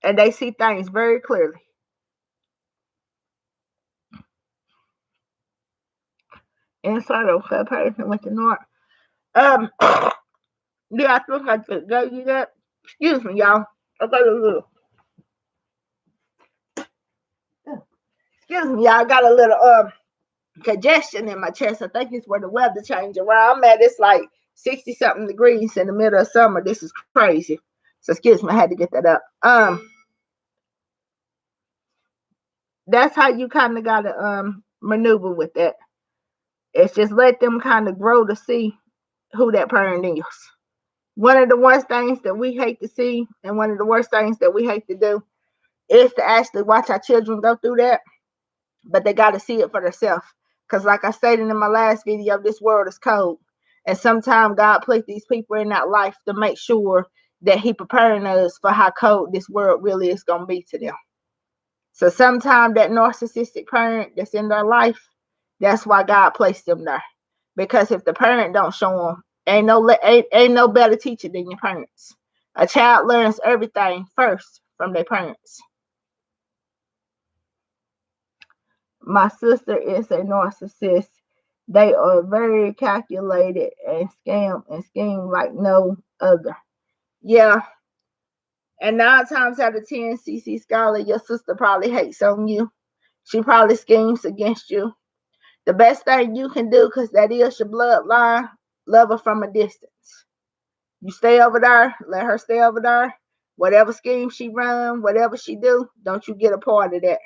And they see things very clearly. Inside of a person with the narc. Yeah, I think I just gave you that. Excuse me, y'all. I got a little. Excuse me, y'all. I got a little congestion in my chest. I think it's where the weather changing. Where I'm at, it's like 60 something degrees in the middle of summer. This is crazy. So excuse me, I had to get that up. That's how you kind of gotta maneuver with that. It's just let them kind of grow to see who that parent is. One of the worst things that we hate to see, and one of the worst things that we hate to do, is to actually watch our children go through that. But they got to see it for themselves. Because like I stated in my last video, this world is cold. And sometimes God placed these people in that life to make sure that He preparing us for how cold this world really is going to be to them. So sometimes that narcissistic parent that's in their life, that's why God placed them there. Because if the parent don't show them, ain't no better teacher than your parents. A child learns everything first from their parents. My sister is a narcissist. They are very calculated and scam and scheme like no other. Yeah. And 9 times out of 10, CC Scholar, your sister probably hates on you. She probably schemes against you. The best thing you can do, because that is your bloodline, love her from a distance. You stay over there, let her stay over there. Whatever scheme she run, whatever she do, don't you get a part of that.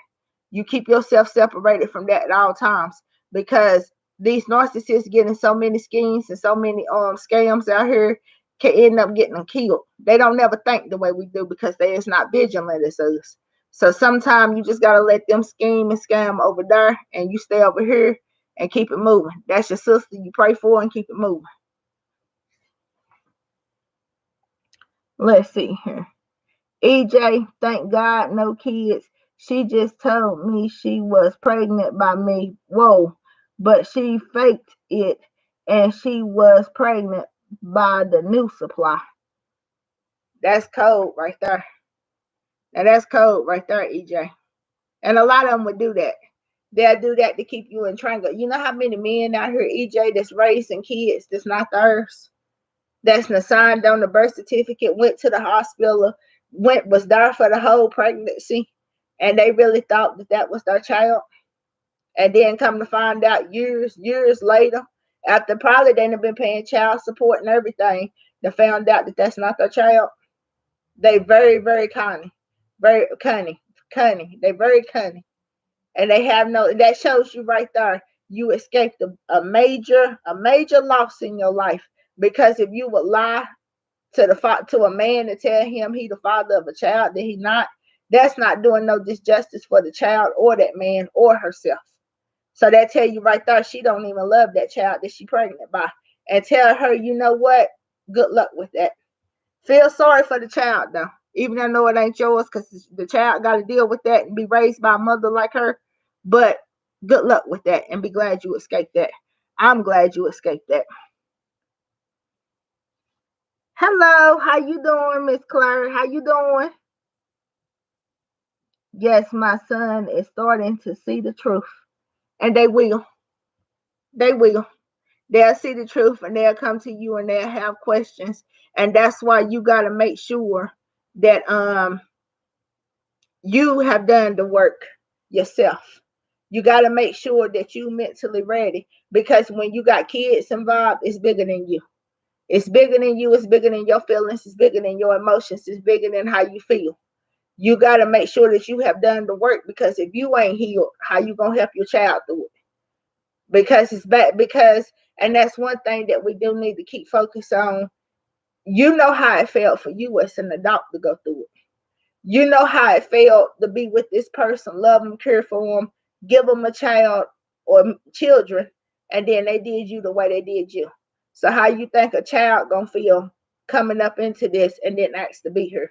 You keep yourself separated from that at all times, because these narcissists getting so many schemes and so many scams out here can end up getting them killed. They don't never think the way we do because they is not vigilant as us. So sometimes you just gotta let them scheme and scam over there, and you stay over here and keep it moving. That's your sister. You pray for and keep it moving. Let's see here. EJ, thank God, no kids. She just told me she was pregnant by me. Whoa. But she faked it and she was pregnant by the new supply. That's code right there. Now that's code right there, EJ. And a lot of them would do that. They'll do that to keep you in triangle. You know how many men out here, EJ, that's raising kids that's not theirs? That's signed on the birth certificate, went to the hospital, was there for the whole pregnancy, and they really thought that that was their child. And then come to find out years later, after probably they have been paying child support and everything, they found out that that's not their child. They very, very cunning. Very cunning. They very cunning. And they have no, that shows you right there, you escaped a major loss in your life. Because if you would lie to a man and tell him he the father of a child that he not, that's not doing no disjustice for the child or that man or herself. So that tell you right there, she don't even love that child that she pregnant by. And tell her, you know what? Good luck with that. Feel sorry for the child though. Even though I know it ain't yours, because the child got to deal with that and be raised by a mother like her. But good luck with that and be glad you escaped that. I'm glad you escaped that. Hello, how you doing, Miss Claire? How you doing? Yes, my son is starting to see the truth. And they will. They will. They'll see the truth and they'll come to you and they'll have questions. And that's why you gotta make sure that you have done the work yourself. You gotta make sure that you mentally ready, because when you got kids involved, it's bigger than you. It's bigger than you, it's bigger than your feelings, it's bigger than your emotions, it's bigger than how you feel. You got to make sure that you have done the work, because if you ain't healed, how you gonna help your child through it? Because it's bad. And that's one thing that we do need to keep focused on. You know how it felt for you as an adult to go through it. You know how it felt to be with this person, love them, care for them, give them a child or children, and then they did you the way they did you. So how you think a child gonna feel coming up into this and then ask to be here?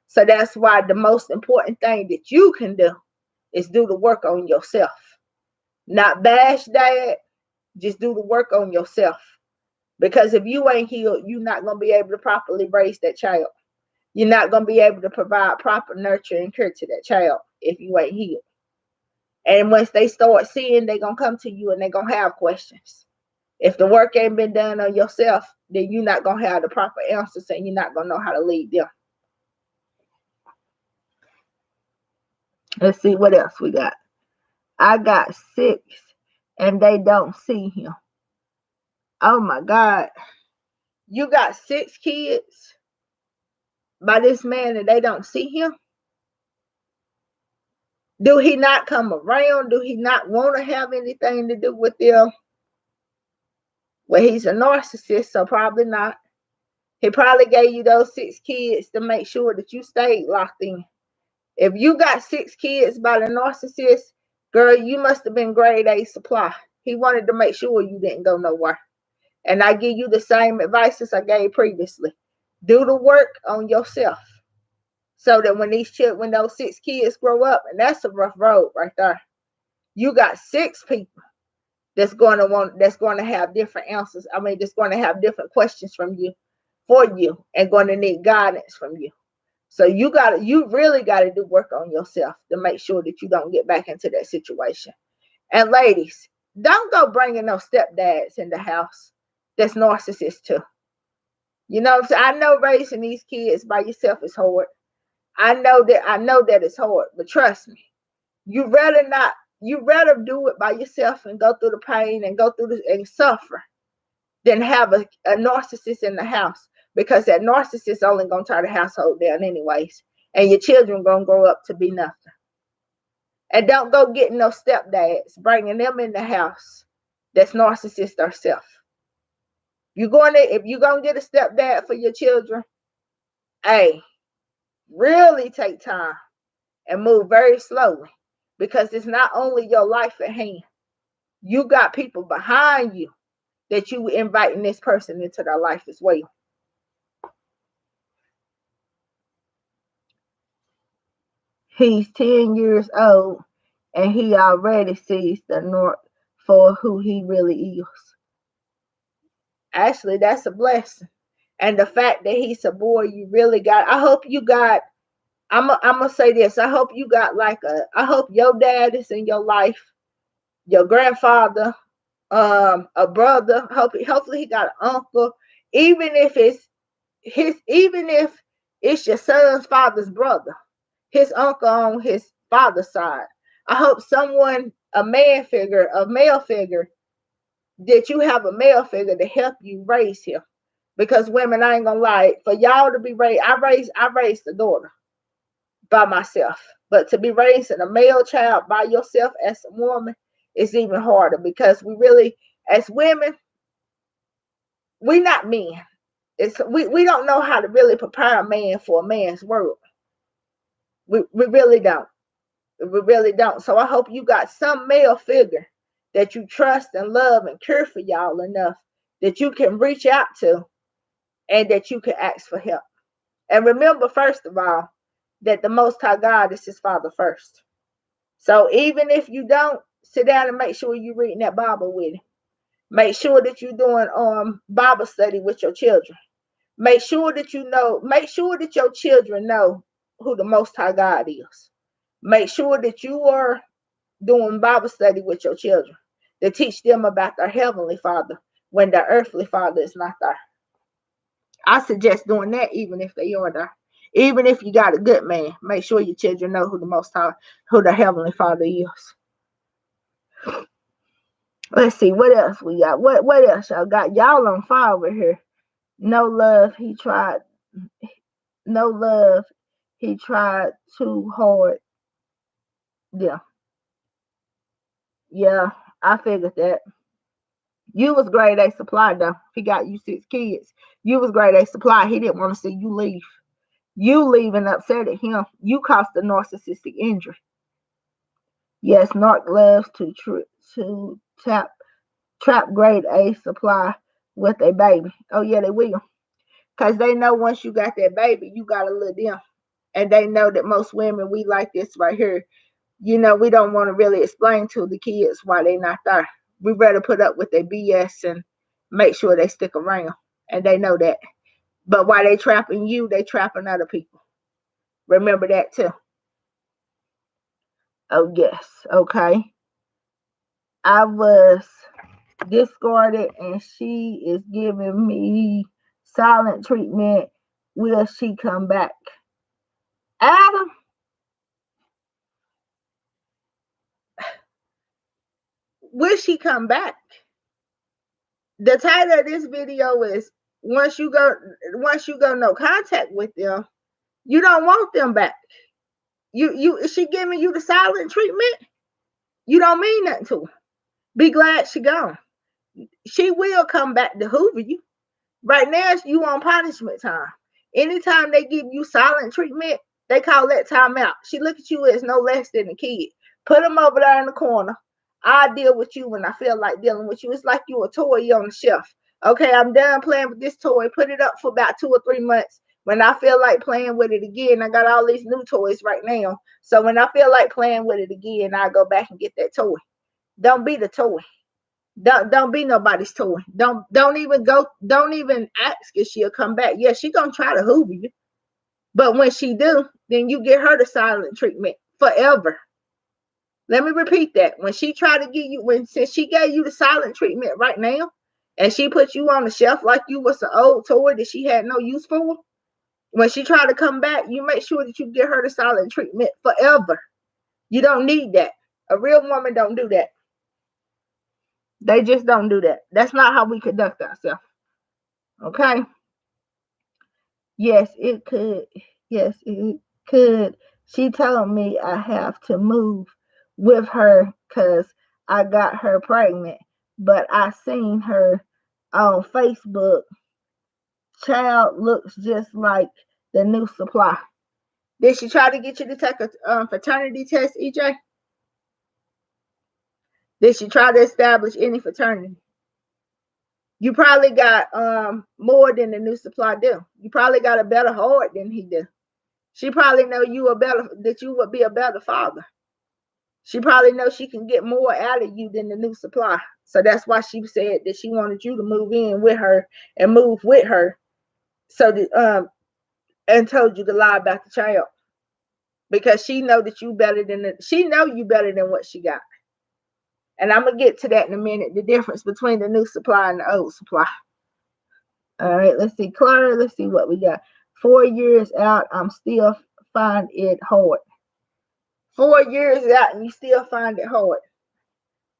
So that's why the most important thing that you can do is do the work on yourself. Not bash dad, just do the work on yourself. Because if you ain't healed, you're not going to be able to properly raise that child. You're not going to be able to provide proper nurture and care to that child if you ain't healed. And once they start seeing, they're going to come to you and they're going to have questions. If the work ain't been done on yourself, then you're not going to have the proper answers and you're not going to know how to lead them. Let's see what else we got. I got 6 and they don't see him. Oh my God. You got 6 kids by this man and they don't see him? Do he not come around? Do he not want to have anything to do with them? Well, he's a narcissist, so probably not. He probably gave you those 6 kids to make sure that you stayed locked in. If you got 6 kids by the narcissist, girl, you must have been grade A supply. He wanted to make sure you didn't go nowhere. And I give you the same advice as I gave previously. Do the work on yourself. So that when those 6 kids grow up, and that's a rough road right there. You got 6 people that's going to have different answers. I mean, that's going to have different questions for you, and going to need guidance from you. So you really got to do work on yourself to make sure that you don't get back into that situation. And ladies, don't go bringing no stepdads in the house that's narcissist too. You know what I'm saying? I know raising these kids by yourself is hard. I know that it's hard, but trust me, you rather not, you rather do it by yourself and go through the pain and go through this and suffer than have a narcissist in the house, because that narcissist only gonna tear the household down anyways. And your children gonna grow up to be nothing. And don't go getting no stepdads, bringing them in the house that's narcissist herself. If you're gonna get a stepdad for your children, hey, really take time and move very slowly, because it's not only your life at hand. You got people behind you that you inviting this person into their life as well. He's 10 years old and he already sees the North for who he really is. Actually, that's a blessing. And the fact that he's a boy, you really got, I hope you got, I'm gonna say this. I hope you got I hope your dad is in your life, your grandfather, a brother. Hopefully he got an uncle, even if it's your son's father's brother, his uncle on his father's side. I hope someone, a male figure, that you have a male figure to help you raise him. Because women, I ain't gonna lie, for y'all to be raised, I raised a daughter by myself. But to be raising a male child by yourself as a woman is even harder, because we really, as women, we not men. We don't know how to really prepare a man for a man's world. We really don't. We really don't. So I hope you got some male figure that you trust and love and care for y'all enough that you can reach out to and that you can ask for help. And remember, first of all, that the Most High God is his Father first. So even if you don't, sit down and make sure you're reading that Bible with him. Make sure that you're doing Bible study with your children. Make sure that your children know who the Most High God is. Make sure that you are doing Bible study with your children to teach them about their Heavenly Father when their earthly father is not there. I suggest doing that even if they are there. Even if you got a good man, make sure your children know who the Most High, who the Heavenly Father is. Let's see, what else we got? What else y'all got? Y'all on fire over here. No love, he tried. No love, he tried too hard. Yeah. Yeah, I figured that. You was grade A supply though. He got you 6 kids. You was grade A supply. He didn't want to see you leave. You leaving upset at him. You caused a narcissistic injury. Yes, narc loves to trap grade A supply with a baby. Oh yeah, they will. Because they know once you got that baby, you got to let them. And they know that most women, we like this right here. You know, we don't want to really explain to the kids why they're not there. We rather put up with their BS and make sure they stick around. And they know that. But while they trapping you, they trapping other people. Remember that too. Oh, yes. Okay. I was discarded and she is giving me silent treatment. Will she come back? Adam, will she come back? The title of this video is once you go no contact with them, you don't want them back. Is she giving you the silent treatment? You don't mean nothing to her. Be glad she gone. She will come back to hoover you. Right now, you on punishment time. Anytime they give you silent treatment, they call that time out. She look at you as no less than a kid. Put them over there in the corner. I deal with you when I feel like dealing with you. It's like you a toy on the shelf. Okay, I'm done playing with this toy. Put it up for about 2 or 3 months. When I feel like playing with it again, I got all these new toys right now. So when I feel like playing with it again, I go back and get that toy. Don't be the toy. Don't be nobody's toy. Don't even ask if she'll come back. Yeah, she gonna try to hoover you. But when she do, then you get her the silent treatment forever. Let me repeat that. When she tried to give you, since she gave you the silent treatment right now, and she put you on the shelf like you was an old toy that she had no use for, when she tried to come back, you make sure that you get her the silent treatment forever. You don't need that. A real woman don't do that. They just don't do that. That's not how we conduct ourselves. Okay? Yes, it could. Yes, it could. She told me I have to move with her because I got her pregnant. But I seen her on Facebook. Child looks just like the new supply. Did she try to get you to take a fraternity test, EJ? Did she try to establish any fraternity? You probably got more than the new supply do. You probably got a better heart than he do. She probably know that you would be a better father. She probably knows she can get more out of you than the new supply. So that's why she said that she wanted you to move in with her and move with her. So that and told you to lie about the child. Because she know that you better than she know you better than what she got. And I'm gonna get to that in a minute, the difference between the new supply and the old supply. All right, let's see. Clara, let's see what we got. 4 years out, I'm still find it hard. 4 years out and you still find it hard.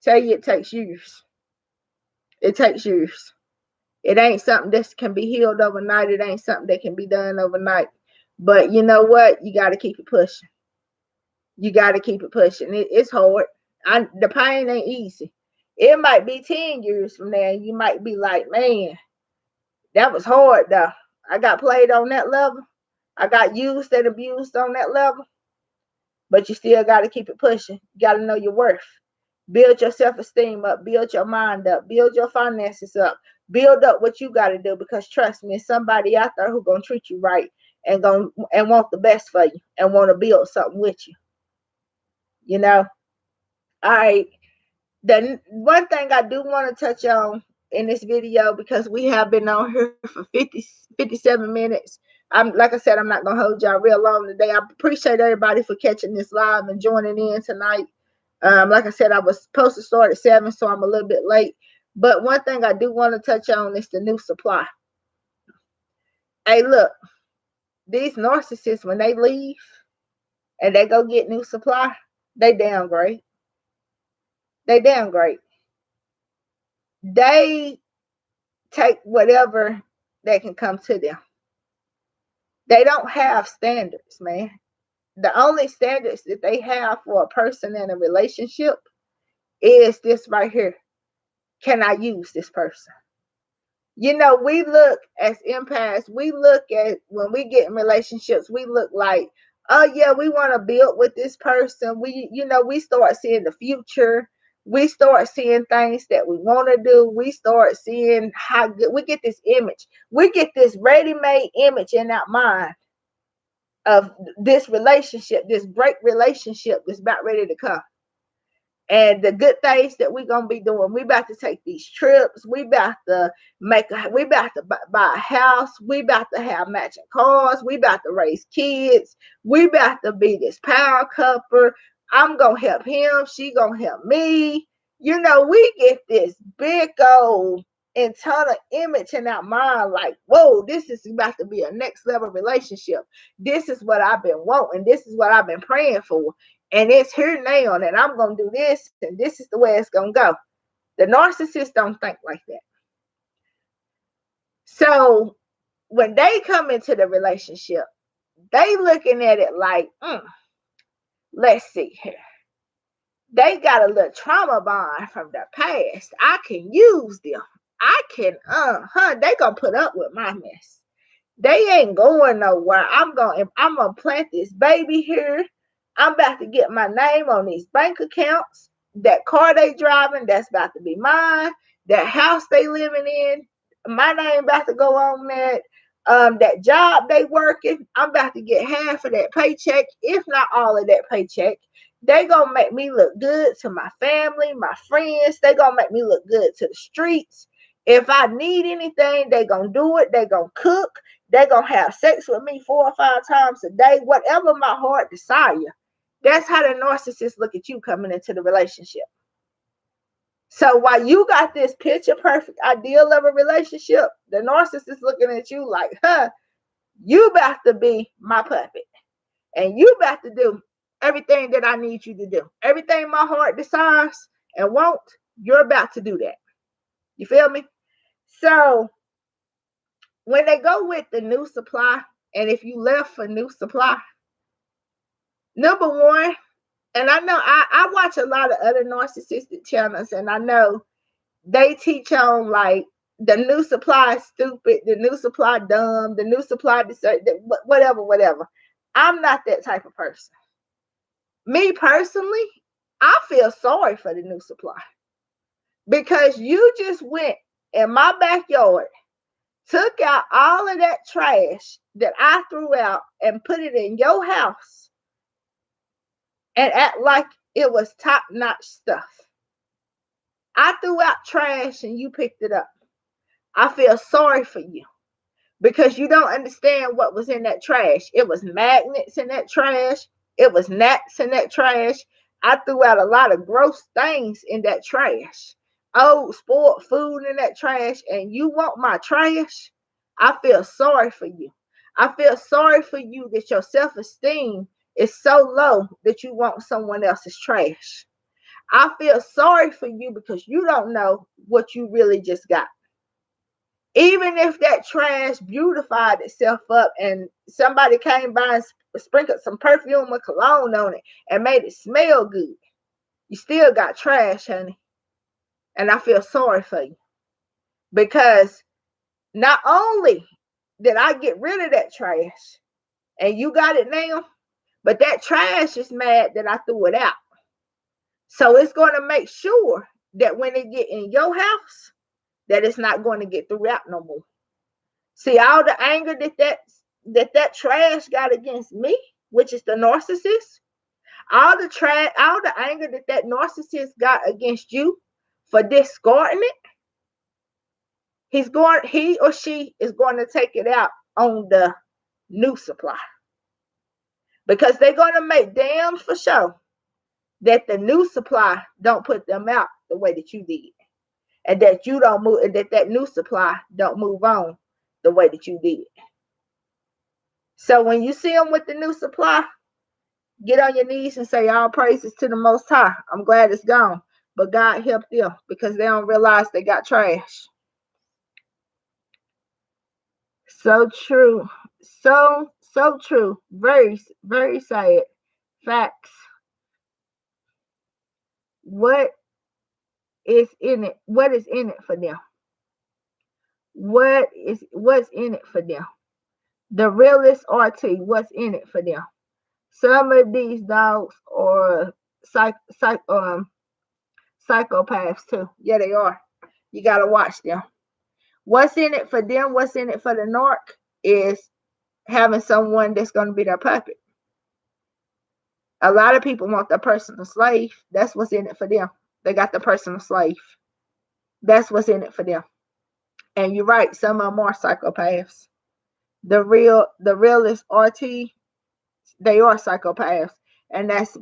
Tell you it takes years. It takes years. It ain't something that can be healed overnight. It ain't something that can be done overnight. But you know what? You got to keep it pushing. You got to keep it pushing. It's hard. The pain ain't easy. It might be 10 years from now. You might be like, man, that was hard though. I got played on that level. I got used and abused on that level. But you still got to keep it pushing. You got to know your worth. Build your self-esteem up. Build your mind up. Build your finances up. Build up what you got to do, because trust me, somebody out there who's going to treat you right and want the best for you and want to build something with you. You know? All right. The one thing I do want to touch on in this video, because we have been on here for 57 minutes. Like I said, I'm not going to hold y'all real long today. I appreciate everybody for catching this live and joining in tonight. Like I said, I was supposed to start at 7, so I'm a little bit late. But one thing I do want to touch on is the new supply. Hey, look, these narcissists, when they leave and they go get new supply, they downgrade. They downgrade. They take whatever that can come to them. They don't have standards, man. The only standards that they have for a person in a relationship is this right here. Can I use this person? You know, we look as empaths, we look at when we get in relationships, we look like, oh yeah, we want to build with this person. We start seeing the future. We start seeing things that we want to do. We start seeing how good we get this image. We get this ready-made image in our mind of this relationship, this great relationship that's about ready to come. And the good things that we're gonna be doing, we about to take these trips. We about to buy a house. We about to have matching cars. We about to raise kids. We about to be this power couple. I'm gonna help him. She gonna help me. You know, we get this big old internal image in our mind, like, whoa, this is about to be a next level relationship. This is what I've been wanting. This is what I've been praying for. And it's here now, and I'm going to do this, and this is the way it's going to go. The narcissists don't think like that. So when they come into the relationship, they looking at it like, let's see here. They got a little trauma bond from the past. I can use them. I can, they going to put up with my mess. They ain't going nowhere. I'm going to plant this baby here. I'm about to get my name on these bank accounts. That car they driving, that's about to be mine. That house they living in, my name about to go on that. That job they working, I'm about to get half of that paycheck, if not all of that paycheck. They gonna make me look good to my family, my friends. They gonna make me look good to the streets. If I need anything, they gonna do it. They gonna cook. They gonna have sex with me 4 or 5 times a day. Whatever my heart desire, That's how the narcissist look at you coming into the relationship. So while you got this picture perfect ideal of a relationship, the narcissist looking at you like, you about to be my puppet. And you about to do everything that I need you to do. Everything my heart desires and wants, you're about to do that. You feel me? So when they go with the new supply, and if you left for new supply, number one, and I know I watch a lot of other narcissistic channels, and I know they teach on like the new supply is stupid, the new supply dumb, the new supply whatever. I'm not that type of person. Me personally, I feel sorry for the new supply because you just went in my backyard, took out all of that trash that I threw out and put it in your house and act like it was top-notch stuff. I threw out trash and you picked it up. I feel sorry for you because you don't understand what was in that trash. It was magnets in that trash. It was gnats in that trash. I threw out a lot of gross things in that trash. Old spoiled food in that trash, and you want my trash? I feel sorry for you. I feel sorry for you that your self-esteem is so low that you want someone else's trash. I feel sorry for you because you don't know what you really just got. Even if that trash beautified itself up and somebody came by and sprinkled some perfume or cologne on it and made it smell good, you still got trash, honey. And I feel sorry for you because not only did I get rid of that trash and you got it now, but that trash is mad that I threw it out. So it's going to make sure that when it get in your house, that it's not going to get thrown out no more. See, all the anger that trash got against me, which is the narcissist, all the anger that narcissist got against you for discarding it, he or she is going to take it out on the new supply. Because they're going to make damn for sure that the new supply don't put them out the way that you did. And that you don't move, and that new supply don't move on the way that you did. So when you see them with the new supply, get on your knees and say, all praises to the Most High. I'm glad it's gone. But God help them because they don't realize they got trash. So true. So true. Very, very sad. Facts. What is in it? What is in it for them? What's in it for them? The realest RT, what's in it for them? Some of these dogs are psychopaths too. Yeah, they are. You gotta watch them. What's in it for them? What's in it for the narc is having someone that's gonna be their puppet. A lot of people want their personal slave. That's what's in it for them. They got the personal slave. That's what's in it for them. And you're right, some of them are psychopaths. The realest RT, they are psychopaths. And that's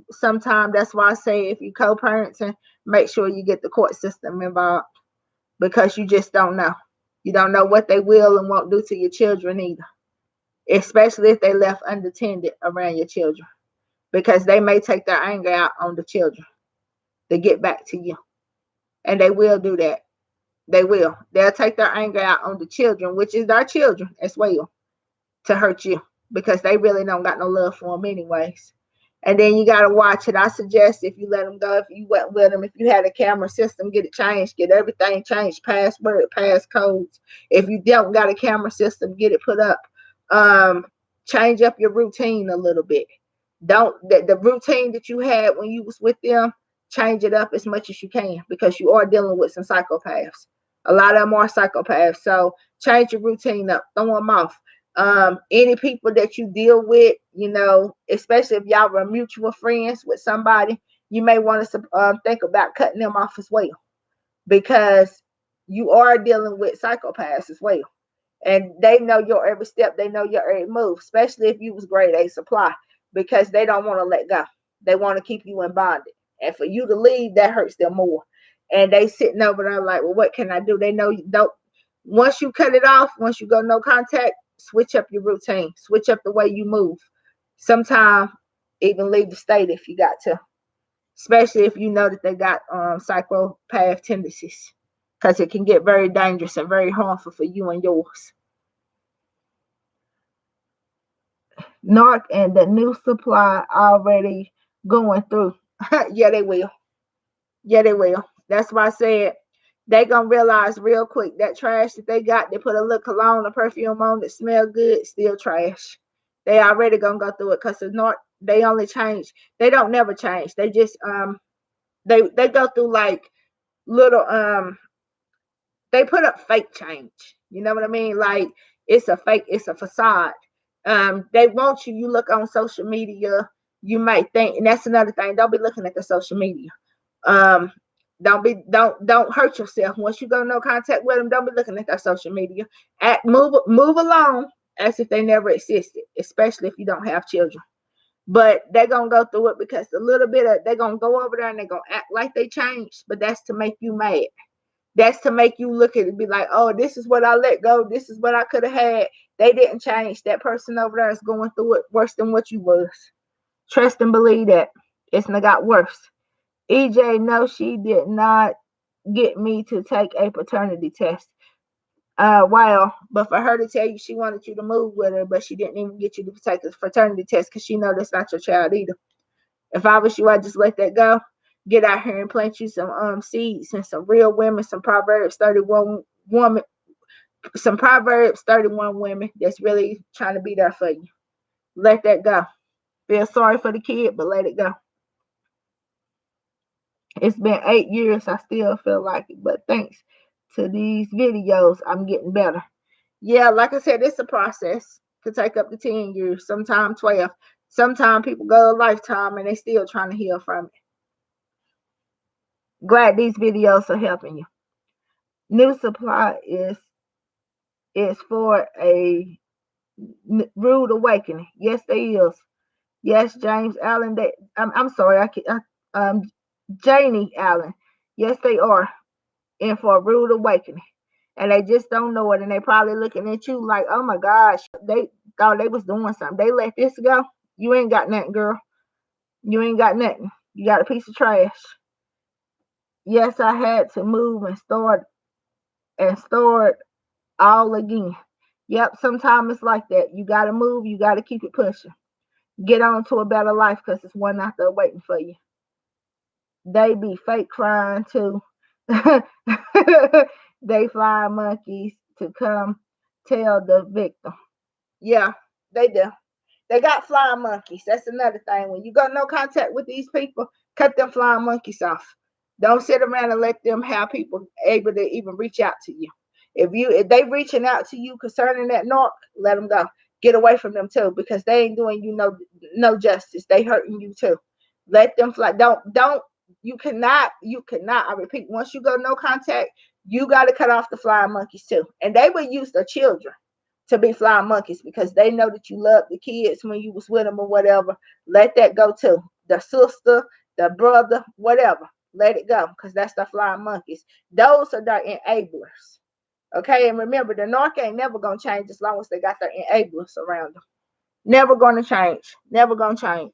why I say if you co-parenting, make sure you get the court system involved. Because you just don't know. You don't know what they will and won't do to your children either. Especially if they left unattended around your children. Because they may take their anger out on the children to get back to you. And they will do that. They will. They'll take their anger out on the children, which is their children as well, to hurt you. Because they really don't got no love for them anyways. And then you got to watch it. I suggest if you let them go, if you went with them, if you had a camera system, get it changed, get everything changed, password, passcodes. If you don't got a camera system, get it put up. Change up your routine a little bit. The routine that you had when you was with them, change it up as much as you can because you are dealing with some psychopaths. A lot of them are psychopaths. So change your routine up, throw them off. Any people that you deal with, especially if y'all were mutual friends with somebody, you may want to think about cutting them off as well because you are dealing with psychopaths as well. And they know your every step. They know your every move, especially if you was grade A supply because they don't want to let go. They want to keep you in bondage. And for you to leave, that hurts them more. And they sitting over there like, well, what can I do? They know you don't. Once you cut it off, once you go no contact, switch up your routine. Switch up the way you move. Sometimes even leave the state if you got to. Especially if you know that they got psychopath tendencies. Because it can get very dangerous and very harmful for you and yours. Narc and the new supply already going through. Yeah, they will. Yeah, they will. That's why I said they gonna realize real quick that trash that they got, they put a little cologne or perfume on that smell good, still trash. They already gonna go through it because it's not. They only change. They don't never change. They just they go through like little they put up fake change. You know what I mean? Like it's a fake, it's a facade. They want you. You look on social media, you might think, and that's another thing. Don't be looking at the social media. Um, don't hurt yourself. Once you go no contact with them, don't be looking at their social media. Move along as if they never existed, especially if you don't have children. But they're gonna go through it because a little bit of they're gonna go over there and they're gonna act like they changed, but that's to make you mad. That's to make you look at it and be like, oh, this is what I let go. This is what I could have had. They didn't change. That person over there is going through it worse than what you was. Trust and believe that. It's not got worse. EJ, no, she did not get me to take a paternity test. Wow. But for her to tell you she wanted you to move with her, but she didn't even get you to take a paternity test because she know that's not your child either. If I was you, I'd just let that go. Get out here and plant you some seeds and some real women, some Proverbs 31 woman, some Proverbs 31 women that's really trying to be there for you. Let that go. Feel sorry for the kid, but let it go. It's been 8 years. I still feel like it, but thanks to these videos, I'm getting better. Yeah, like I said, it's a process. Could take up to 10 years, sometimes 12. Sometimes people go a lifetime and they still trying to heal from it. Glad these videos are helping you. New supply is for a rude awakening. Yes, there is. Yes, James Allen. I'm sorry. Janie Allen. Yes, they are in for a rude awakening, and they just don't know it, and they probably looking at you like, oh my gosh, they thought they was doing something. They let this go. You ain't got nothing, girl. You ain't got nothing. You got a piece of trash. Yes, I had to move and start all again. Yep, sometimes it's like that. You got to move. You got to keep it pushing. Get on to a better life because it's one out there waiting for you. They be fake crying too. They fly monkeys to come tell the victim. Yeah, they do. They got flying monkeys. That's another thing. When you got no contact with these people, cut them flying monkeys off. Don't sit around and let them have people able to even reach out to you. If they reaching out to you concerning that narc, let them go. Get away from them too, because they ain't doing you no justice. They hurting you too. Let them fly. Don't you cannot I repeat, once you go no contact, you got to cut off the flying monkeys too. And they will use the children to be flying monkeys because they know that you love the kids when you was with them or whatever. Let that go too. The sister, the brother, whatever. Let it go because that's the flying monkeys. Those are their enablers. Okay, and remember, the narc ain't never gonna change as long as they got their enablers around them. Never gonna change. Never gonna change.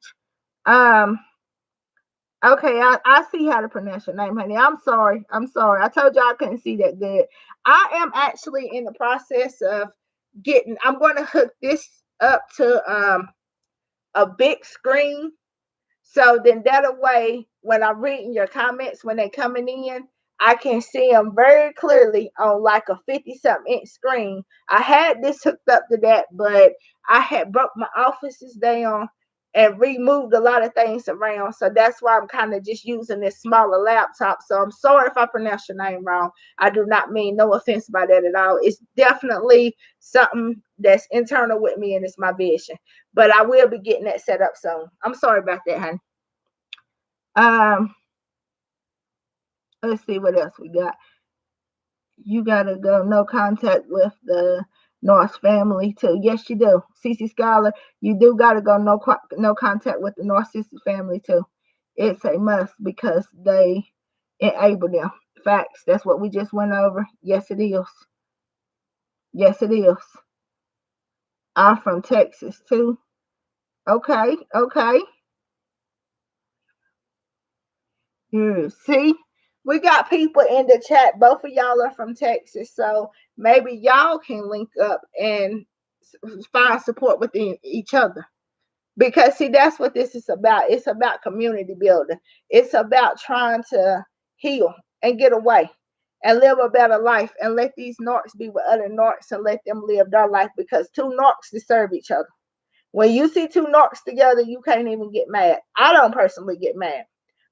Um. Okay, I see how to pronounce your name, honey. I'm sorry. I'm sorry. I told you I couldn't see that good. I am actually in the process of getting. I'm going to hook this up to a big screen. So then that way, when I'm reading your comments, when they're coming in, I can see them very clearly on like a 50-something inch screen. I had this hooked up to that, but I had broke my offices down and removed a lot of things around. So that's why I'm kind of just using this smaller laptop. So I'm sorry if I pronounce your name wrong. I do not mean no offense by that at all. It's definitely something that's internal with me and it's my vision. But I will be getting that set up soon. I'm sorry about that, honey. Let's see what else we got. You gotta go no contact with the Narcs family too. Yes, you do. CC Scholar, you do got to go no contact with the narcissistic family too. It's a must because they enable them. Facts. That's what we just went over. Yes, it is. Yes, it is. I'm from Texas too. Okay, okay. See, we got people in the chat. Both of y'all are from Texas, so maybe y'all can link up and find support within each other. Because see, that's what this is about. It's about community building. It's about trying to heal and get away and live a better life and let these narcs be with other narcs and let them live their life, because two narcs deserve each other. When you see two narcs together, you can't even get mad. I don't personally get mad.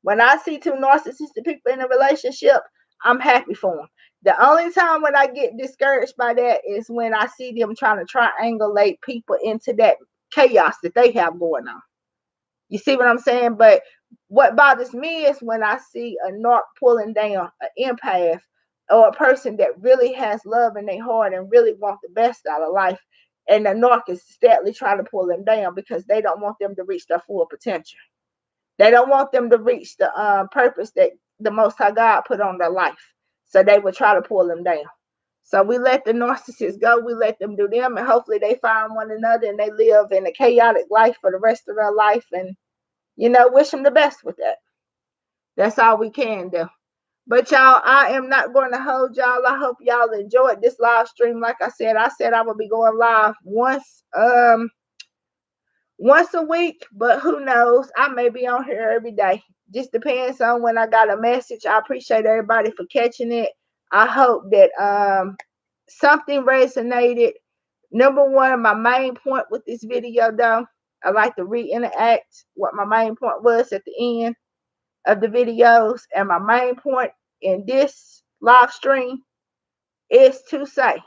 When I see two narcissistic people in a relationship, I'm happy for them. The only time when I get discouraged by that is when I see them trying to triangulate people into that chaos that they have going on. You see what I'm saying? But what bothers me is when I see a narc pulling down an empath or a person that really has love in their heart and really want the best out of life, and the narc is steadily trying to pull them down because they don't want them to reach their full potential. They don't want them to reach the purpose that the Most High God put on their life. So they will try to pull them down. So we let the narcissists go. We let them do them, and hopefully they find one another and they live in a chaotic life for the rest of their life. And wish them the best with that. That's all we can do. But y'all, I am not going to hold y'all. I hope y'all enjoyed this live stream. Like I said I will be going live once a week, but who knows? I may be on here every day. Just depends on when I got a message. I appreciate everybody for catching it. I hope that something resonated. Number one, my main point with this video, though, I like to reinteract what my main point was at the end of the videos. And my main point in this live stream is to say,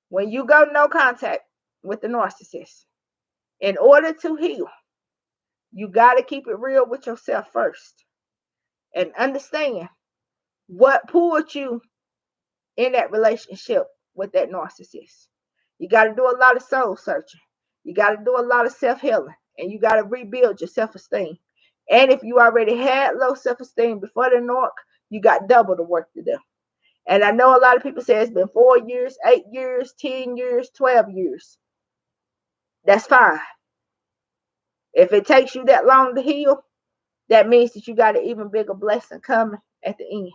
when you go no contact with the narcissist, in order to heal, you got to keep it real with yourself first and understand what pulled you in that relationship with that narcissist. You got to do a lot of soul searching. You got to do a lot of self-healing, and you got to rebuild your self-esteem. And if you already had low self-esteem before the narc, you got double the work to do. And I know a lot of people say it's been 4 years, 8 years, 10 years, 12 years. That's fine. If it takes you that long to heal, that means that you got an even bigger blessing coming at the end.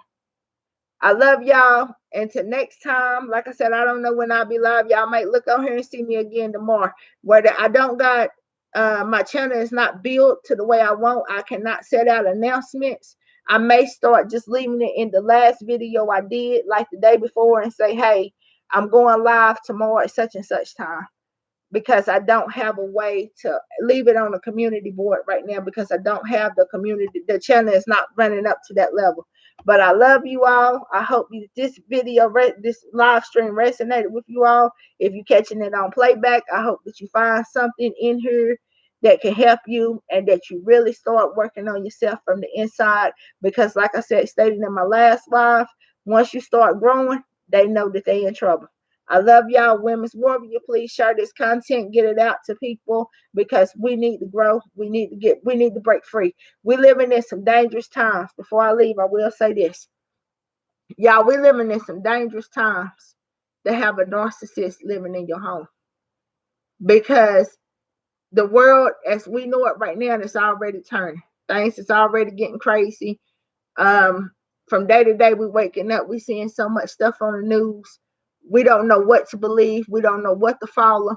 I love y'all. Until next time, like I said, I don't know when I'll be live. Y'all might look on here and see me again tomorrow. Whether I don't got my channel is not built to the way I want. I cannot set out announcements. I may start just leaving it in the last video I did, like the day before, and say, hey, I'm going live tomorrow at such and such time. Because I don't have a way to leave it on the community board right now, because I don't have the community. The channel is not running up to that level. But I love you all. I hope this video, this live stream resonated with you all. If you're catching it on playback, I hope that you find something in here that can help you and that you really start working on yourself from the inside. Because like I said, stated in my last live, once you start growing, they know that they're in trouble. I love y'all. Women's Warrior, please share this content, get it out to people, because we need to grow. We need to break free. We living in some dangerous times. Before I leave, I will say this. Y'all, we living in some dangerous times to have a narcissist living in your home. Because the world as we know it right now is already turning. Things is already getting crazy. From day to day, we waking up, we seeing so much stuff on the news. We don't know what to believe. We don't know what to follow.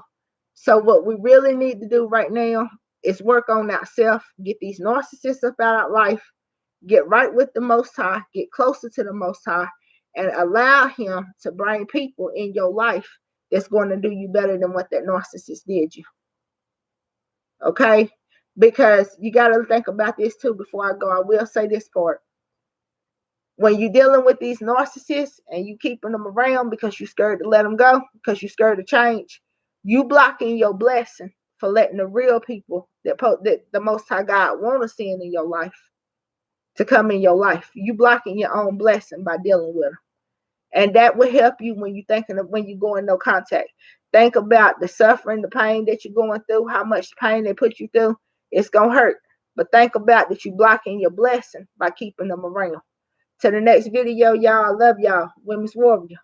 So what we really need to do right now is work on ourselves, get these narcissists up out of life, get right with the Most High, get closer to the Most High, and allow him to bring people in your life that's going to do you better than what that narcissist did you. Okay? Because you got to think about this too before I go. I will say this part. When you're dealing with these narcissists and you keeping them around because you're scared to let them go, because you're scared to change, you blocking your blessing for letting the real people that the Most High God want to send in your life to come in your life. You blocking your own blessing by dealing with them. And that will help you when you're thinking of when you go in no contact. Think about the suffering, the pain that you're going through, how much pain they put you through. It's gonna hurt. But think about that you blocking your blessing by keeping them around. To the next video, y'all. I love y'all. Women's Warrior.